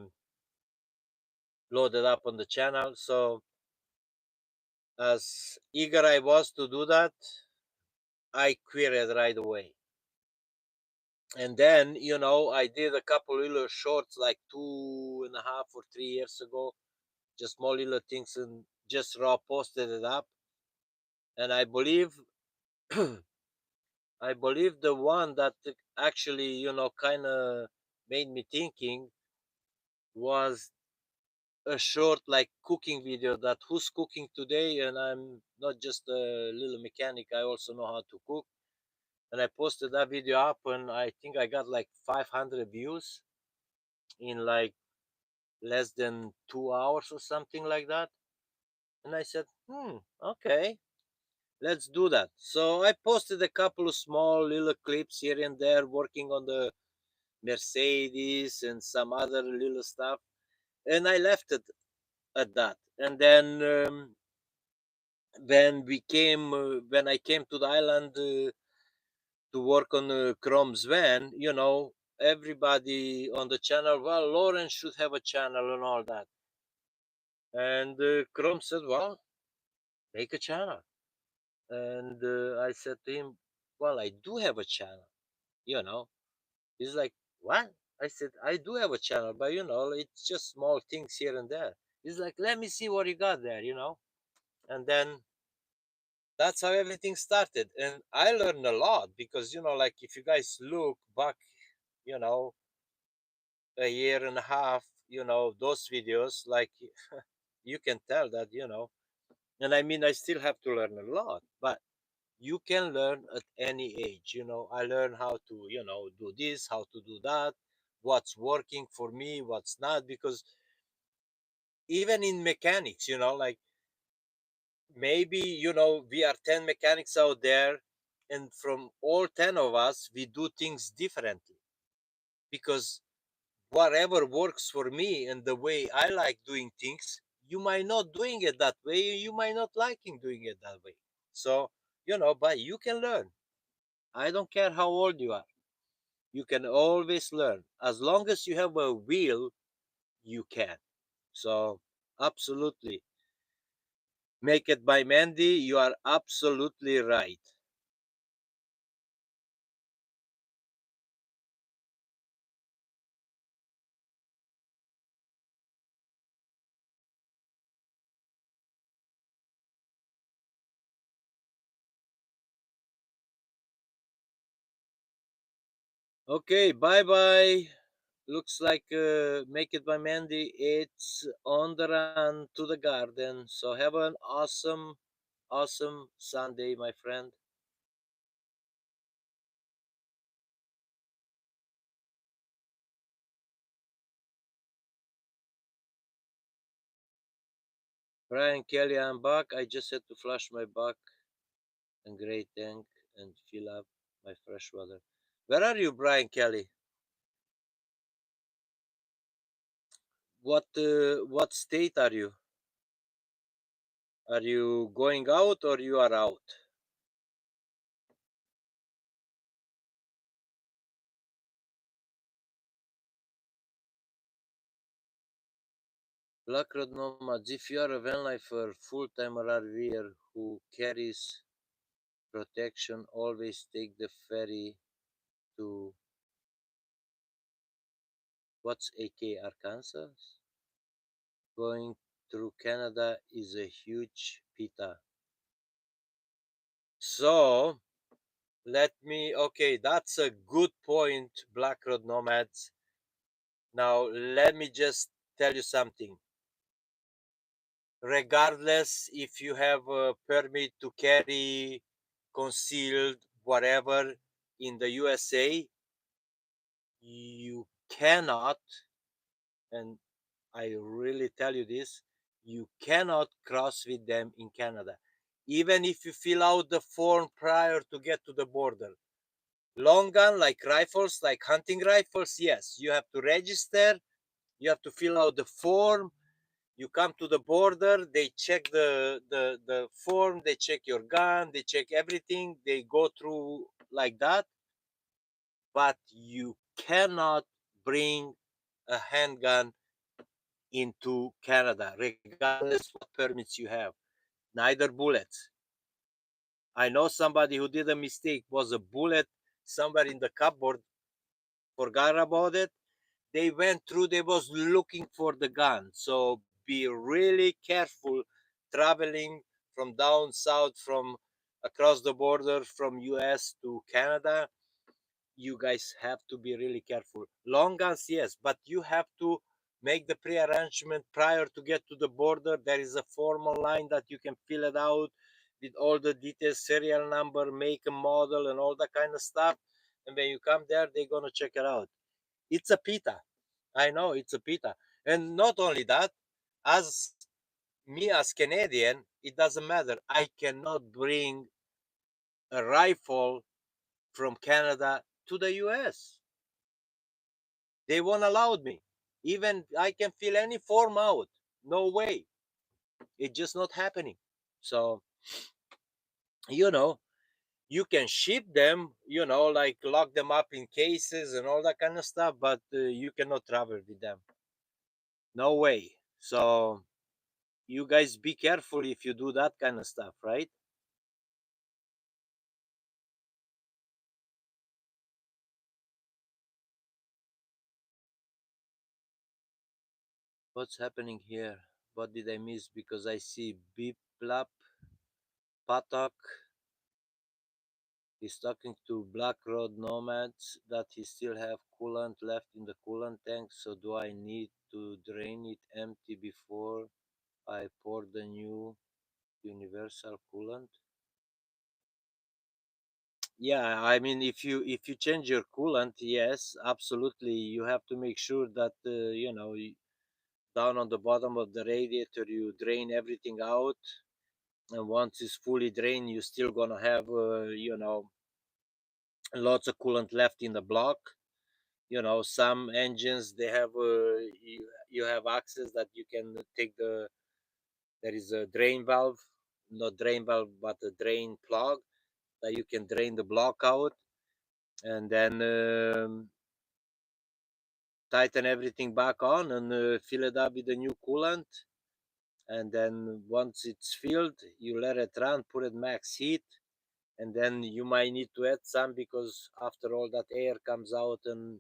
load it up on the channel. So as eager I was to do that, I queried right away. And then, I did a couple little shorts like 2.5 or 3 years ago, just small little things and just raw posted it up. And I believe I believe the one that actually, kind of made me thinking was a short like cooking video that who's cooking today, and I'm not just a little mechanic, I also know how to cook. And I posted that video up and I think I got like 500 views in like less than 2 hours or something like that. And I said, okay, let's do that. So I posted a couple of small little clips here and there working on the Mercedes and some other little stuff, and I left it at that. And then when I came to the island to work on Chrome's van, everybody on the channel, well, Loren should have a channel and all that. And Chrome said, well, make a channel. And I said to him, well, I do have a channel, you know. He's like, what? I said, I do have a channel, but it's just small things here and there. He's like, let me see what you got there. And then that's how everything started. And I learned a lot because, like if you guys look back, you know, a year and a half, those videos, like you can tell that. And I mean, I still have to learn a lot, but you can learn at any age. I learned how to, do this, how to do that, what's working for me, what's not, because even in mechanics, like maybe, we are 10 mechanics out there, and from all 10 of us, we do things differently because whatever works for me and the way I like doing things, you might not doing it that way, you might not liking doing it that way. So, but you can learn. I don't care how old you are. You can always learn. As long as you have a will, you can. So, absolutely. Make it by Mandy. You are absolutely right. Okay, bye bye. Looks like Make It by Mandy. It's on the run to the garden. So have an awesome, awesome Sunday, my friend. Brian Kelly, I'm back. I just had to flush my buck and gray tank and fill up my fresh water. Where are you, Brian Kelly? What state are you? Are you going out or you are out? Black Road Nomads, if you are a van lifer, full-time RVer who carries protection, always take the ferry to what's AK, Arkansas? Going through Canada is a huge pita. So, okay, that's a good point, Black Road Nomads. Now, let me just tell you something. Regardless if you have a permit to carry concealed whatever in the USA, you cannot, and I really tell you this, you cannot cross with them in Canada. Even if you fill out the form prior to get to the border. Long gun, like rifles, like hunting rifles, yes, you have to register, you have to fill out the form, you come to the border, they check the form, they check your gun, they check everything, they go through like that, but you cannot bring a handgun into Canada, regardless what permits you have. Neither bullets. I know somebody who did a mistake, was a bullet somewhere in the cupboard, forgot about it. They went through, they was looking for the gun. So be really careful traveling from down south, from across the border from US to Canada. You guys have to be really careful. Long guns, yes, but you have to make the pre-arrangement prior to get to the border. There is a form online that you can fill it out with all the details, serial number, make and model, and all that kind of stuff. And when you come there, they're gonna check it out. It's a pita. I know it's a pita. And not only that, as me as Canadian, it doesn't matter. I cannot bring a rifle from Canada to the US. They won't allow me. Even I can fill any form out. No way. It's just not happening. So, you know, you can ship them, like lock them up in cases and all that kind of stuff, but you cannot travel with them. No way. So, you guys be careful if you do that kind of stuff, right? What's happening here? What did I miss? Because I see Beep Blap Patok is talking to Black Road Nomads that he still have coolant left in the coolant tank. So do I need to drain it empty before I pour the new universal coolant? Yeah, I mean, if you change your coolant, yes, absolutely, you have to make sure that down on the bottom of the radiator you drain everything out, and once it's fully drained, you're still gonna have lots of coolant left in the block. Some engines, they have you have access that you can take there is a drain valve, not drain valve but a drain plug, that you can drain the block out, and then tighten everything back on and fill it up with the new coolant. And then once it's filled, you let it run, put it max heat, and then you might need to add some, because after all that air comes out, and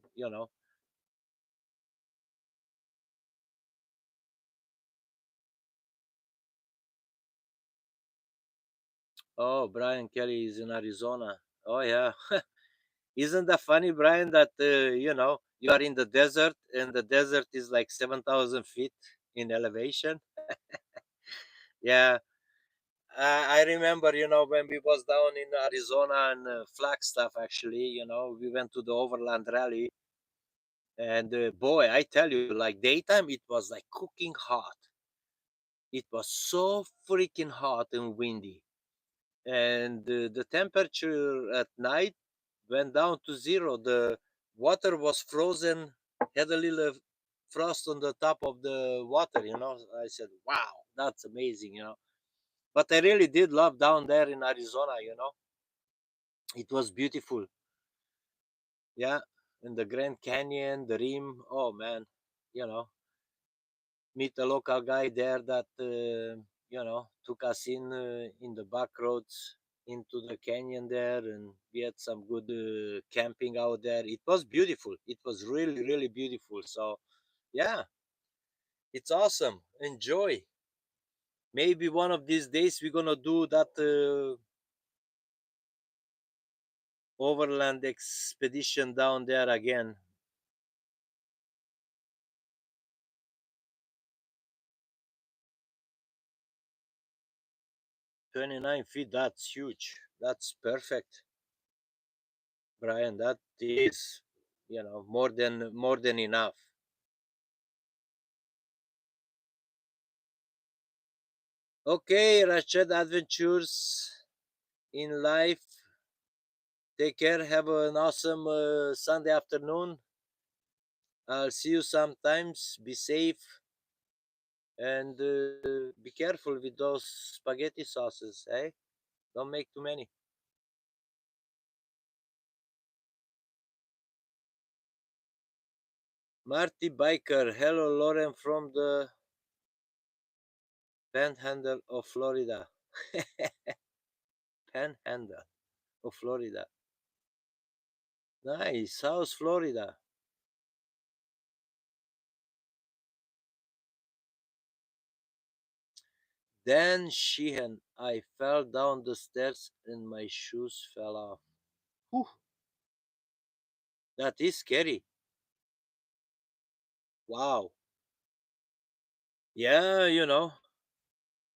oh, Brian Kelly is in Arizona. Oh yeah. Isn't that funny, Brian, that you are in the desert, and the desert is like 7,000 feet in elevation? Yeah. I remember, when we was down in Arizona and Flagstaff, actually, we went to the Overland rally. And boy, I tell you, like daytime, it was like cooking hot. It was so freaking hot and windy, and the temperature at night went down to zero. The water was frozen, had a little frost on the top of the water. I said, "Wow, that's amazing." But I really did love down there in Arizona. It was beautiful. Yeah, in the Grand Canyon, the rim. Oh man, you know, meet a local guy there that took us in the back roads into the canyon there, and we had some good camping out there. It was beautiful. It was really, really beautiful. So yeah, it's awesome. Enjoy. Maybe one of these days we're gonna do that overland expedition down there again. 29 feet, that's huge. That's perfect, Brian. That is, more than enough. Okay, Rashid, adventures in life. Take care. Have an awesome Sunday afternoon. I'll see you sometimes. Be safe and be careful with those spaghetti sauces, eh? Don't make too many. Marty Biker. Hello, Loren from the panhandle of Florida. Panhandle of Florida. Nice. South Florida. Then Sheehan, I fell down the stairs and my shoes fell off. Whew, that is scary. Wow. Yeah,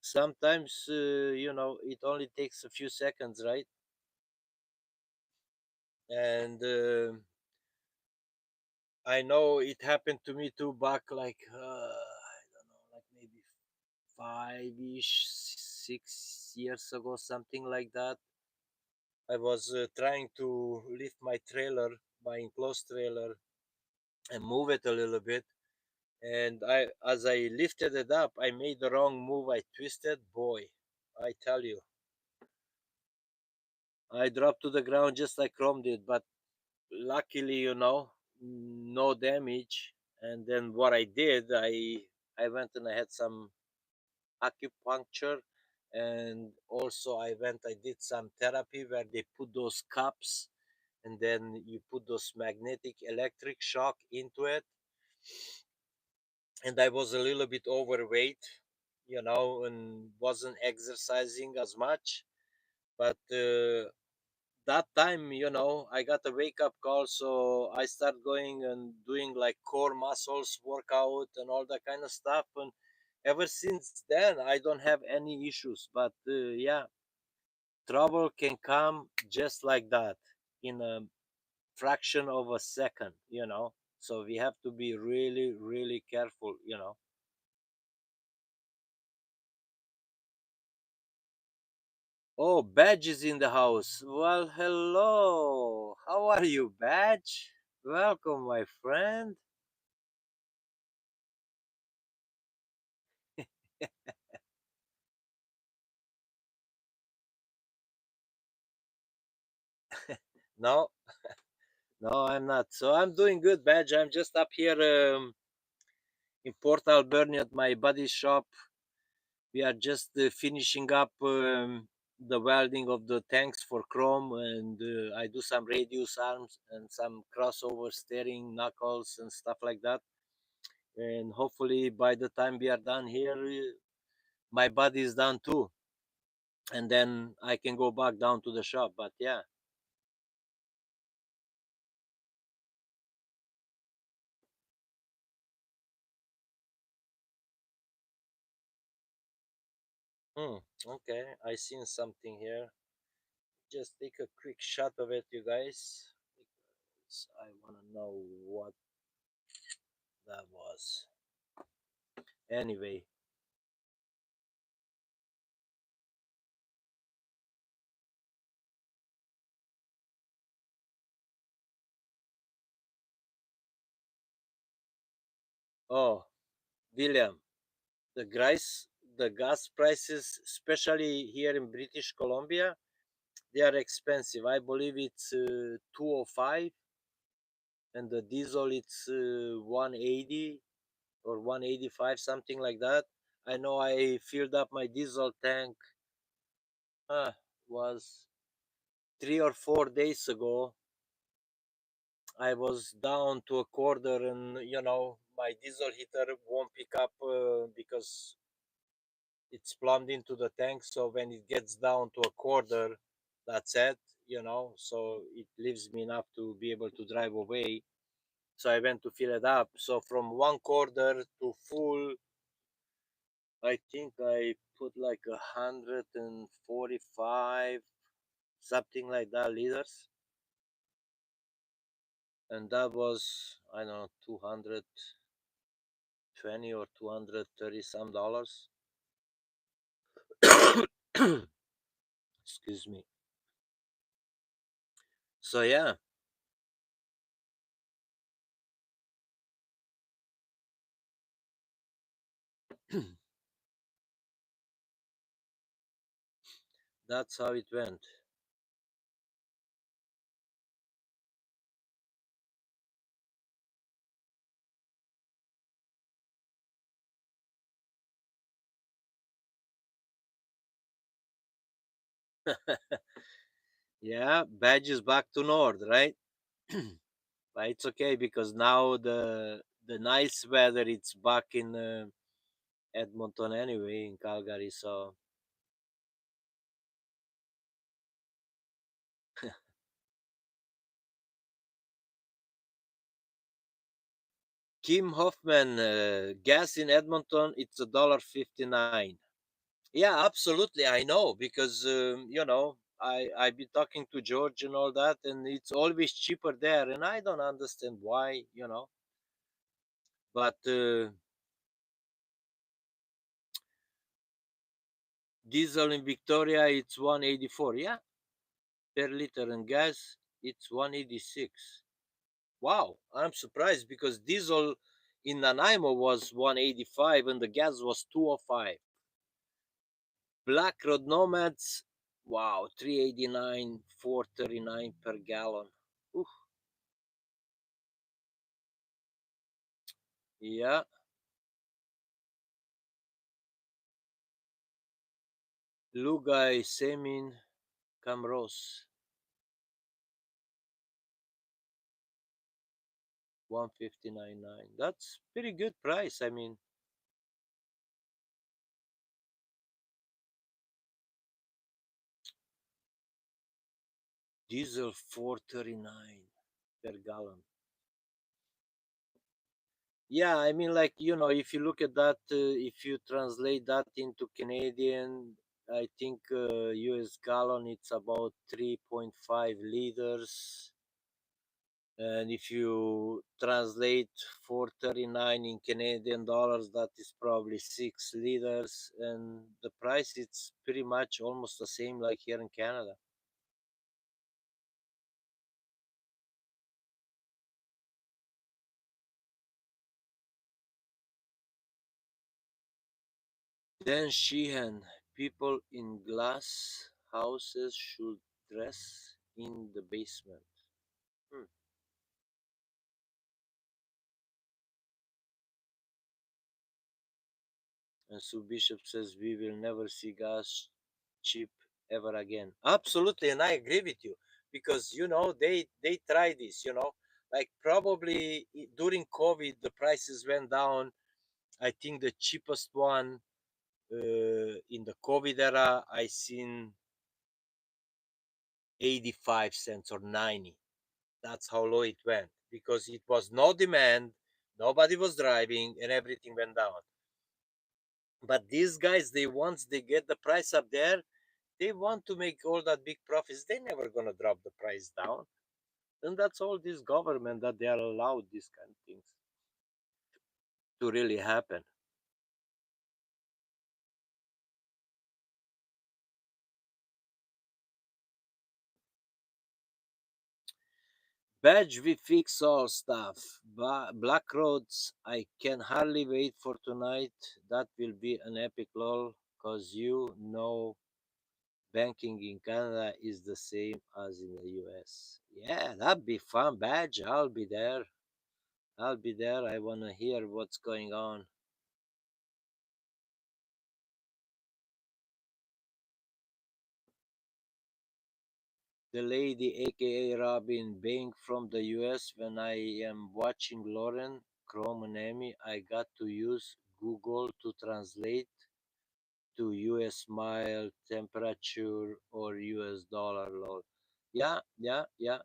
sometimes, it only takes a few seconds, right? And I know it happened to me too back, like, I don't know, like maybe 5-ish, 6 years ago, something like that. I was trying to lift my trailer, my enclosed trailer, and move it a little bit. And as I lifted it up, I made the wrong move. I twisted. Boy, I tell you, I dropped to the ground just like Chrome did. But luckily, no damage. And then what I did, I went and I had some acupuncture, and also I did some therapy where they put those cups, and then you put those magnetic electric shock into it. And I was a little bit overweight, and wasn't exercising as much. But that time, I got a wake up call, so I start going and doing like core muscles workout and all that kind of stuff. And ever since then, I don't have any issues. But yeah, trouble can come just like that in a fraction of a second. So we have to be really, really careful. Oh, Badge is in the house. Well, hello. How are you, Badge? Welcome, my friend. No, no, I'm not. So I'm doing good, Badge. I'm just up here in Port Alberni at my buddy's shop. We are just finishing up the welding of the tanks for chrome, and I do some radius arms and some crossover steering knuckles and stuff like that. And hopefully, by the time we are done here, my body is done too, and then I can go back down to the shop. But yeah. Okay, I seen something here. Just take a quick shot of it, you guys, because I want to know what that was. Anyway, Oh, William, the gas the gas prices, especially here in British Columbia, they are expensive. I believe it's 205, and the diesel it's 180 or 185, something like that. I know I filled up my diesel tank was 3 or 4 days ago. I was down to a quarter, and my diesel heater won't pick up because it's plumbed into the tank. So when it gets down to a quarter, that's it. So it leaves me enough to be able to drive away. So I went to fill it up. So from one quarter to full, I think I put like 145, something like that, liters. And that was, I don't know, 220 or 230 some dollars. Excuse me. So yeah, that's how it went. Yeah, badge is back to north, right? But it's okay because now the nice weather it's back in Edmonton anyway, in Calgary. So Kim Hoffman, gas in Edmonton, it's $1.59. Yeah, absolutely. I know because I've been talking to George and all that, and it's always cheaper there, and I don't understand why. But diesel in Victoria it's 184, yeah, per liter, and gas it's 186. Wow, I'm surprised because diesel in Nanaimo was 185 and the gas was 205. Black Road Nomads, wow, 389, 439 per gallon. Oof. Yeah, Lugay, Semin, Camros, 159.9. That's pretty good price. I mean, diesel 439 per gallon. Yeah, I mean, like, if you look at that, if you translate that into Canadian, I think US gallon, it's about 3.5 liters. And if you translate 439 in Canadian dollars, that is probably 6 liters. And the price, it's pretty much almost the same like here in Canada. Then Sheehan, people in glass houses should dress in the basement. Hmm. And Sue Bishop says we will never see gas cheap ever again. Absolutely, and I agree with you because they try this. Like probably during COVID the prices went down. I think the cheapest one in the COVID era I seen 85 cents or 90. That's how low it went because it was no demand, nobody was driving, and everything went down. But these guys, they once they get the price up there, they want to make all that big profits. They're never gonna drop the price down. And that's all this government that they are allowed these kind of things to really happen. Badge, we fix all stuff. Black roads, I can hardly wait for tonight. That will be an epic lol, cause you know banking in Canada is the same as in the US. Yeah, that'd be fun, Badge. I'll be there. I'll be there. I wanna hear what's going on. The lady, aka Robin, being from the US, when I am watching Loren, Chrome and Emmy, I got to use Google to translate to US mile, temperature, or US dollar. Lol. Yeah, yeah, yeah.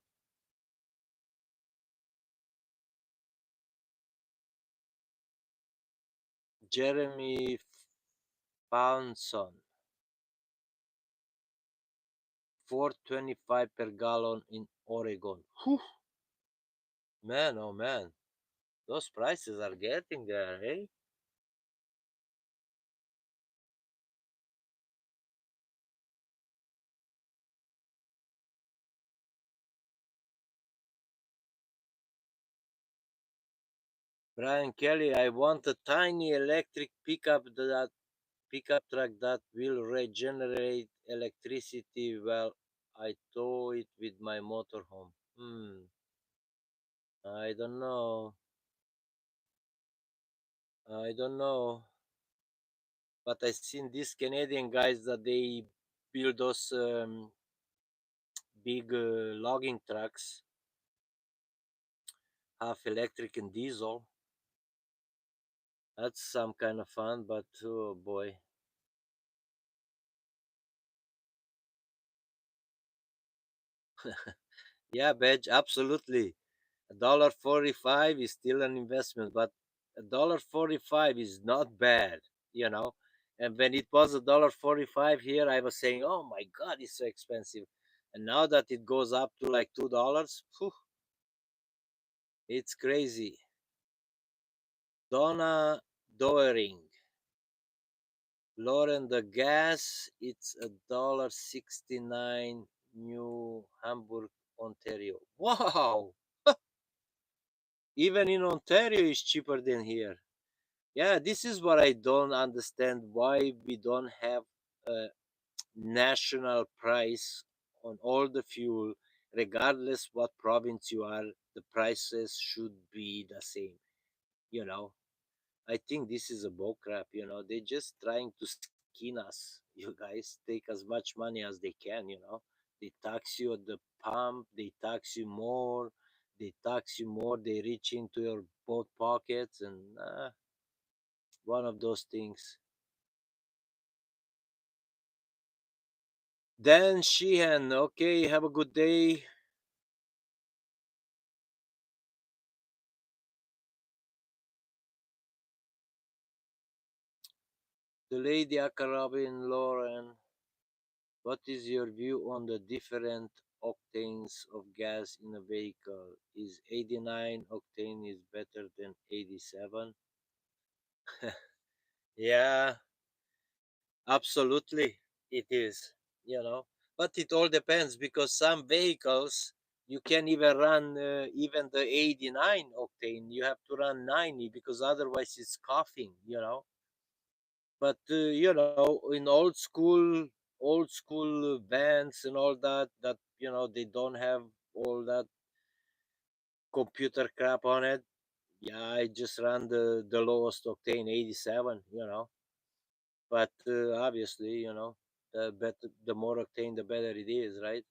Jeremy Poundson, 4.25 per gallon in Oregon. Whew. Man, oh man, those prices are getting there, eh? Brian Kelly, I want a tiny electric pickup truck that will regenerate electricity while I tow it with my motorhome. I don't know. I don't know. But I seen these Canadian guys that they build those big logging trucks, half electric and diesel. That's some kind of fun, but oh boy. Yeah, Badge, absolutely. $1.45 is still an investment, but $1.45 is not bad, you know. And when it was $1.45 here, I was saying, "Oh my God, it's so expensive." And now that it goes up to like $2, phew, it's crazy. Donna Doering, Loren, the gas, it's $1.69, New Hamburg, Ontario. Wow, even in Ontario is cheaper than here. Yeah, this is what I don't understand, why we don't have a national price on all the fuel, regardless what province you are. The prices should be the same. You know, I think this is a bull crap. They're just trying to skin us. You guys take as much money as they can. They tax you at the pump. They tax you more. They tax you more. They reach into your both pockets, and one of those things. Dan Sheehan, okay, have a good day. The Lady Akarabin Loren, what is your view on the different octanes of gas in a vehicle? Is 89 octane is better than 87? Yeah, absolutely, it is, you know. But it all depends because some vehicles you can't even run even the 89 octane. You have to run 90 because otherwise it's coughing. But in old school bands and all that they don't have all that computer crap on it. Yeah, I just ran the lowest octane 87. But obviously, the more octane the better it is, right?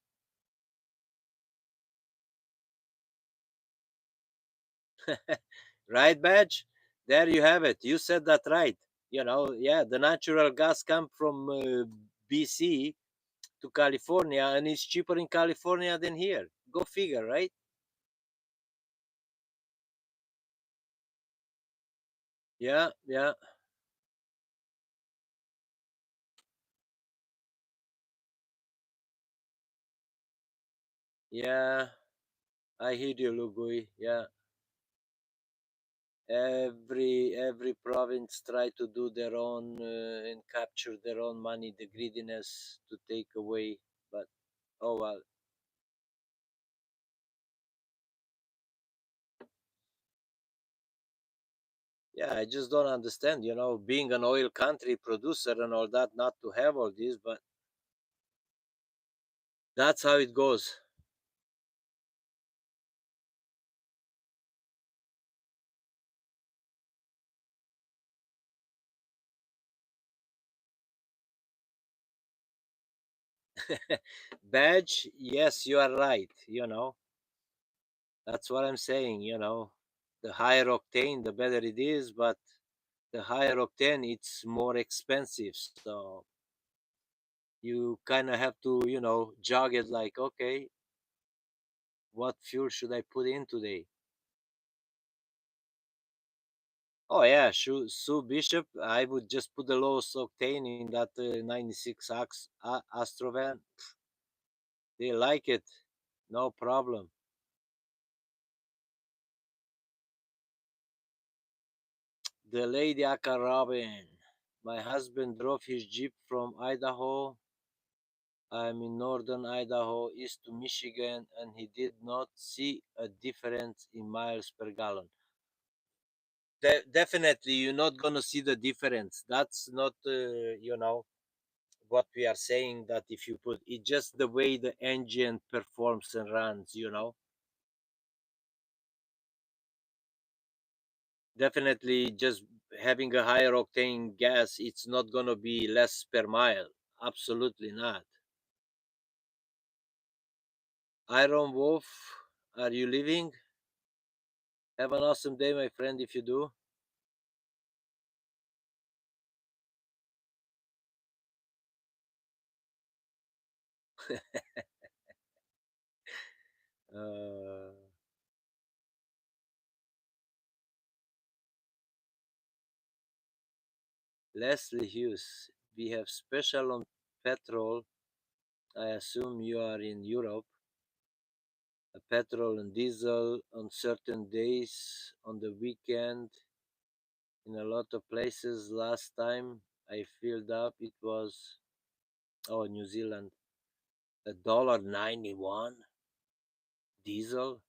Right, Badge? There you have it. You said that right. Yeah, the natural gas come from BC to California, and it's cheaper in California than here. Go figure, right? Yeah, yeah, yeah. I hear you, Lugui. Yeah, every province try to do their own and capture their own money. The greediness to take away, but oh well. Yeah, I just don't understand, being an oil country producer and all that, not to have all this, but that's how it goes. Badge, yes, you are right. That's what I'm saying. The higher octane, the better it is, but the higher octane, it's more expensive. So you kind of have to, jog it like, okay, what fuel should I put in today? Oh yeah, Sue Bishop. I would just put the lowest octane in that 96 Astrovan. They like it, no problem. The Lady Aka Robin. My husband drove his Jeep from Idaho. I'm in northern Idaho, east to Michigan, and he did not see a difference in miles per gallon. Definitely, you're not going to see the difference. That's not, what we are saying, that if you put it, just the way the engine performs and runs. Definitely, just having a higher octane gas, it's not going to be less per mile. Absolutely not. Iron Wolf, are you leaving? Have an awesome day, my friend, if you do. uh, Leslie Hughes, we have special on petrol. I assume you are in Europe. A petrol and diesel on certain days on the weekend in a lot of places. Last time I filled up, it was, oh, New Zealand, $1.91 diesel,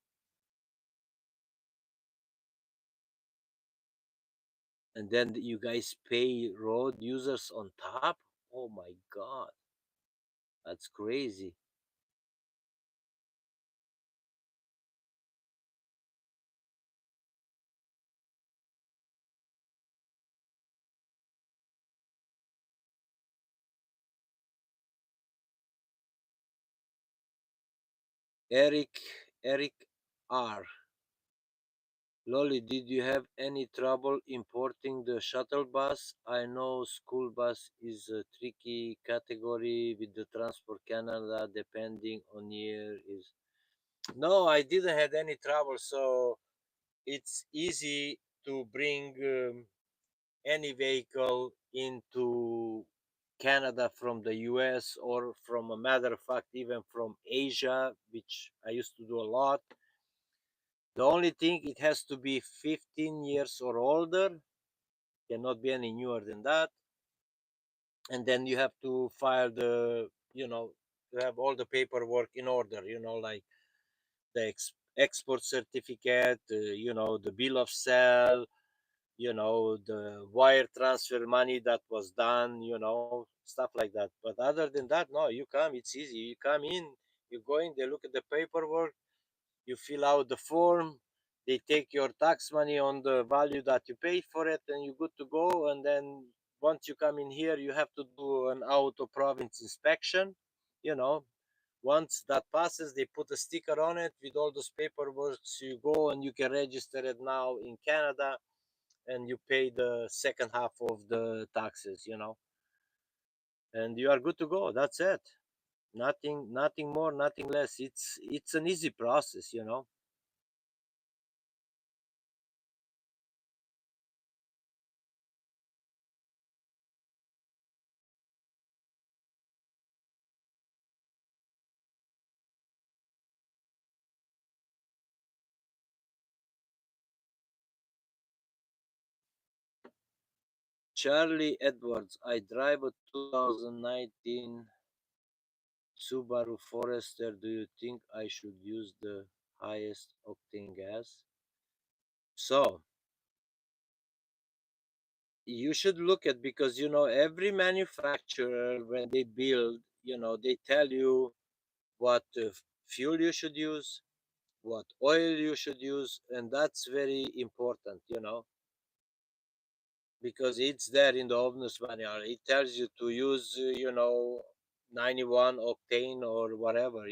and then you guys pay road users on top. Oh my God, that's crazy. Eric, Eric R. Lolly, did you have any trouble importing the shuttle bus? I know school bus is a tricky category with the Transport Canada, depending on year. Is No, I didn't have any trouble. So it's easy to bring any vehicle into Canada from the US, or, from a matter of fact, even from Asia, which I used to do a lot. The only thing, it has to be 15 years or older, cannot be any newer than that. And then you have to file you have all the paperwork in order, like the export certificate, the bill of sale, the wire transfer money that was done, stuff like that. But other than that, no, it's easy. You come in, you go in, they look at the paperwork, you fill out the form, they take your tax money on the value that you paid for it, and you're good to go. And then once you come in here, you have to do an out of province inspection. You know, once that passes, they put a sticker on it with all those paperwork. So you go and you can register it now in Canada, and you pay the second half of the taxes. And you are good to go. That's it. Nothing more, nothing less. It's an easy process. Charlie Edwards, I drive a 2019 Subaru Forester. Do you think I should use the highest octane gas? So, You should look at, because every manufacturer, when they build, they tell you what fuel you should use, what oil you should use, and that's very important, because it's there in the owner's manual. It tells you to use 91 octane or whatever,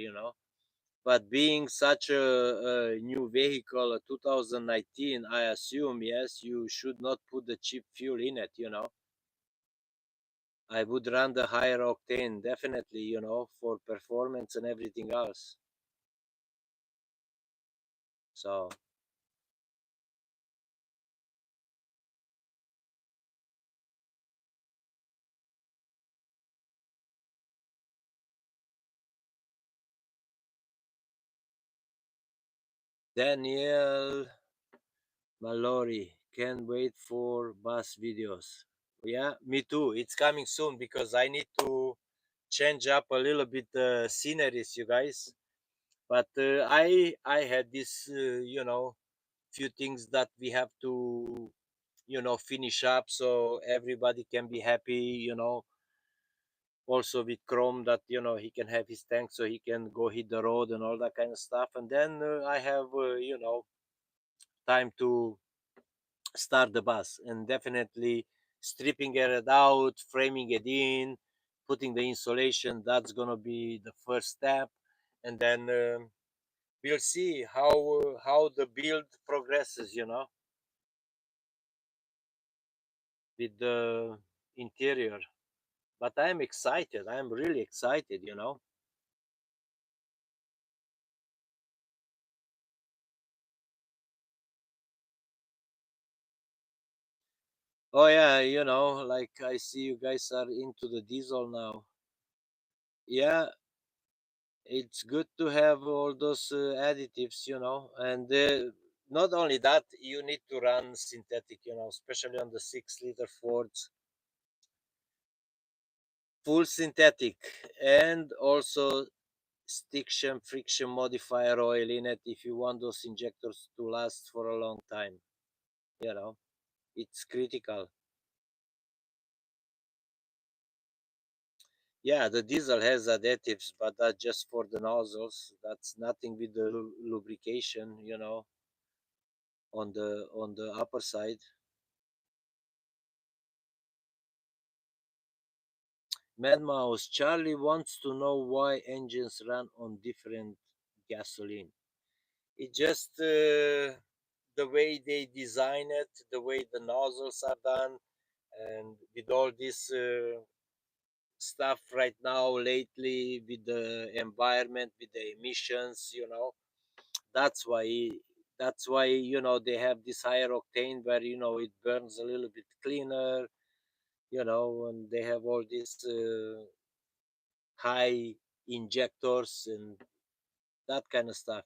but being such a new vehicle, a 2019, I assume, yes, you should not put the cheap fuel in it, I would run the higher octane, definitely, for performance and everything else. So, Daniel Mallory, can't wait for bus videos. Yeah, me too. It's coming soon because I need to change up a little bit the sceneries, you guys. But I had this, few things that we have to, finish up so everybody can be happy, also with Chrome, that he can have his tank so he can go hit the road and all that kind of stuff. And then I have time to start the bus, and definitely stripping it out, framing it in, putting the insulation. That's gonna be the first step, and then we'll see how the build progresses. With the interior. But I'm excited. I'm really excited. Oh yeah, like I see you guys are into the diesel now. Yeah, it's good to have all those additives, and not only that, you need to run synthetic, especially on the 6 liter Fords, full synthetic, and also stiction friction modifier oil in it if you want those injectors to last for a long time. You know, it's critical. Yeah, the diesel has additives, but that's just for the nozzles. That's nothing with the lubrication, on the upper side. Mad Mouse Charlie wants to know why engines run on different gasoline. It just the way they design it, the way the nozzles are done, and with all this stuff right now lately with the environment, with the emissions, that's why they have this higher octane where it burns a little bit cleaner, and they have all these high injectors and that kind of stuff.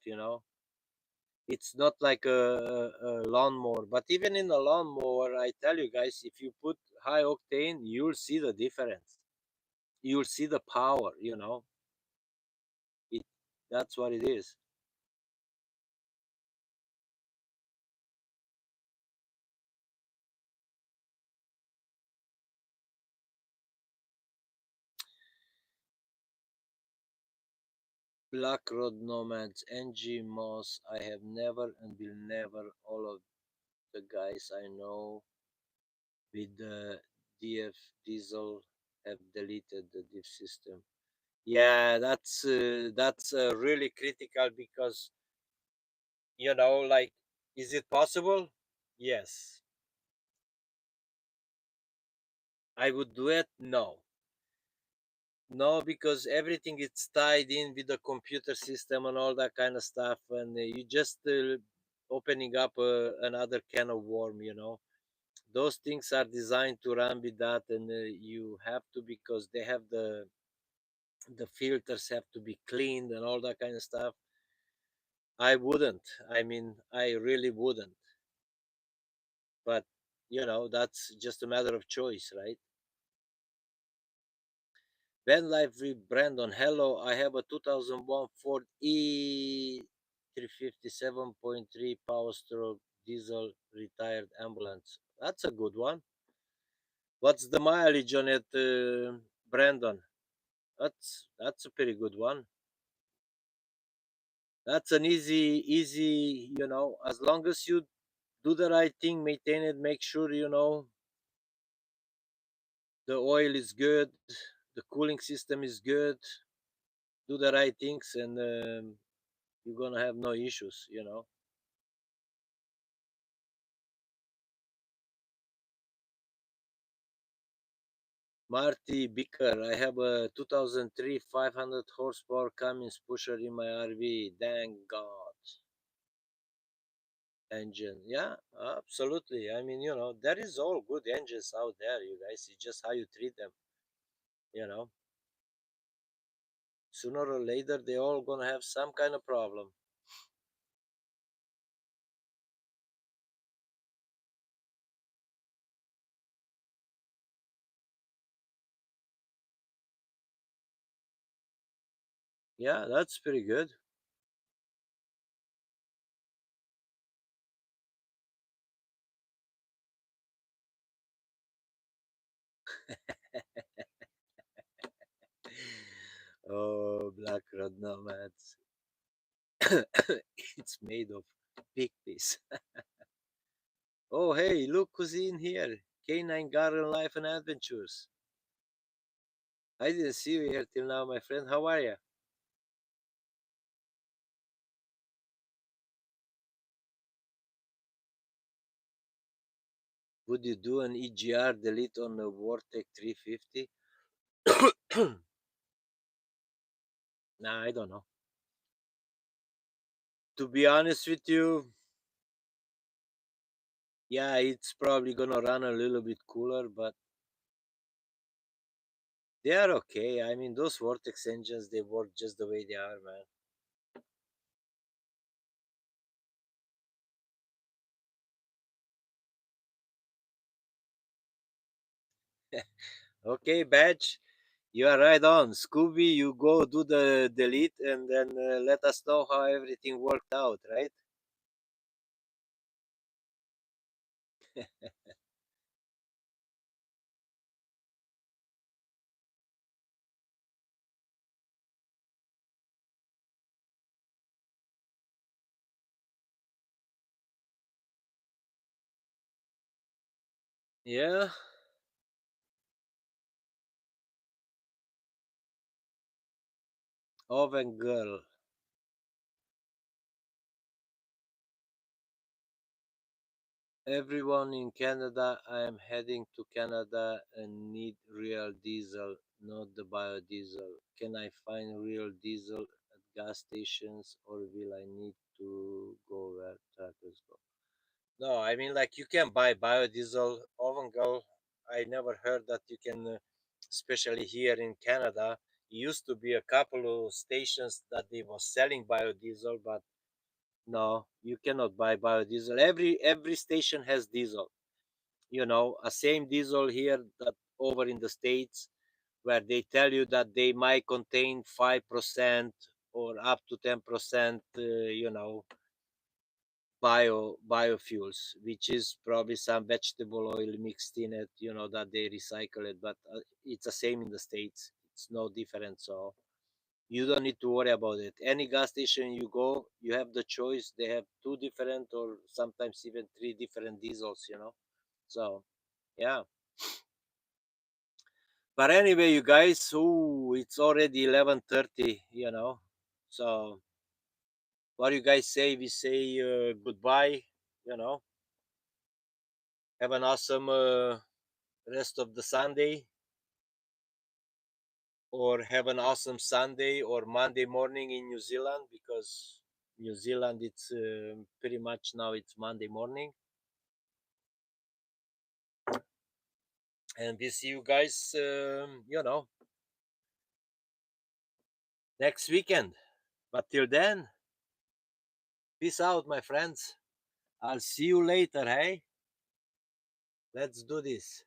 It's not like a lawnmower, but even in a lawnmower, I tell you guys, if you put high octane, you'll see the difference. You'll see the power. It That's what it is. Black Road Nomads, NG Moss. I have never and will never. All of the guys I know with the DF diesel have deleted the diff system. Yeah, that's really critical because like, is it possible? Yes. I would do it. No, because everything is tied in with the computer system and all that kind of stuff, and you just opening up another can of worm. Those things are designed to run with that, and you have to, because they have the filters have to be cleaned and all that kind of stuff. I wouldn't. I mean, I really wouldn't. But that's just a matter of choice, right? Van Life with Brandon. Hello, I have a 2001 Ford E 357.3 power stroke diesel retired ambulance. That's a good one. What's the mileage on it, Brandon? That's a pretty good one. That's an easy, as long as you do the right thing, maintain it, make sure, the oil is good, the cooling system is good, do the right things, and you're gonna have no issues. Marty Bicker, I have a 2003 500 horsepower Cummins pusher in my RV. Thank God. Engine. Yeah, absolutely. I mean, there is all good engines out there, you guys. It's just how you treat them, you know. Sooner or later, they all gonna have some kind of problem. Yeah, that's pretty good. Oh, Black Rod Nomads. It's made of pig piece. Oh, hey, look who's in here. Canine Garden Life and Adventures. I didn't see you here till now, my friend. How are you? Would you do an EGR delete on the Vortec 350? Nah, I don't know. To be honest with you, yeah, it's probably gonna run a little bit cooler, but they are okay. I mean, those Vortex engines, they work just the way they are, man. Okay, Badge, you are right on. Scooby, you go do the delete and then let us know how everything worked out, right? Yeah, Oven Girl. Everyone in Canada, I am heading to Canada and need real diesel, not the biodiesel. Can I find real diesel at gas stations or will I need to go where truckers go? No, I mean, like, you can buy biodiesel. Oven Girl, I never heard that you can, especially here in Canada. Used to be a couple of stations that they were selling biodiesel, but no, you cannot buy biodiesel. Every station has diesel. A same diesel here that over in the States, where they tell you that they might contain 5% or up to 10%, biofuels, which is probably some vegetable oil mixed in it, that they recycle it. But it's the same in the States. It's no different. So you don't need to worry about it. Any gas station you go, you have the choice. They have two different or sometimes even three different diesels. So yeah. But anyway, you guys, it's already 11:30. So what do you guys say? We say goodbye. You know, have an awesome rest of the Sunday, or have an awesome Sunday or Monday morning in New Zealand, because New Zealand it's pretty much now it's Monday morning, and we see you guys. Next weekend. But till then, peace out, my friends. I'll see you later. Hey, let's do this.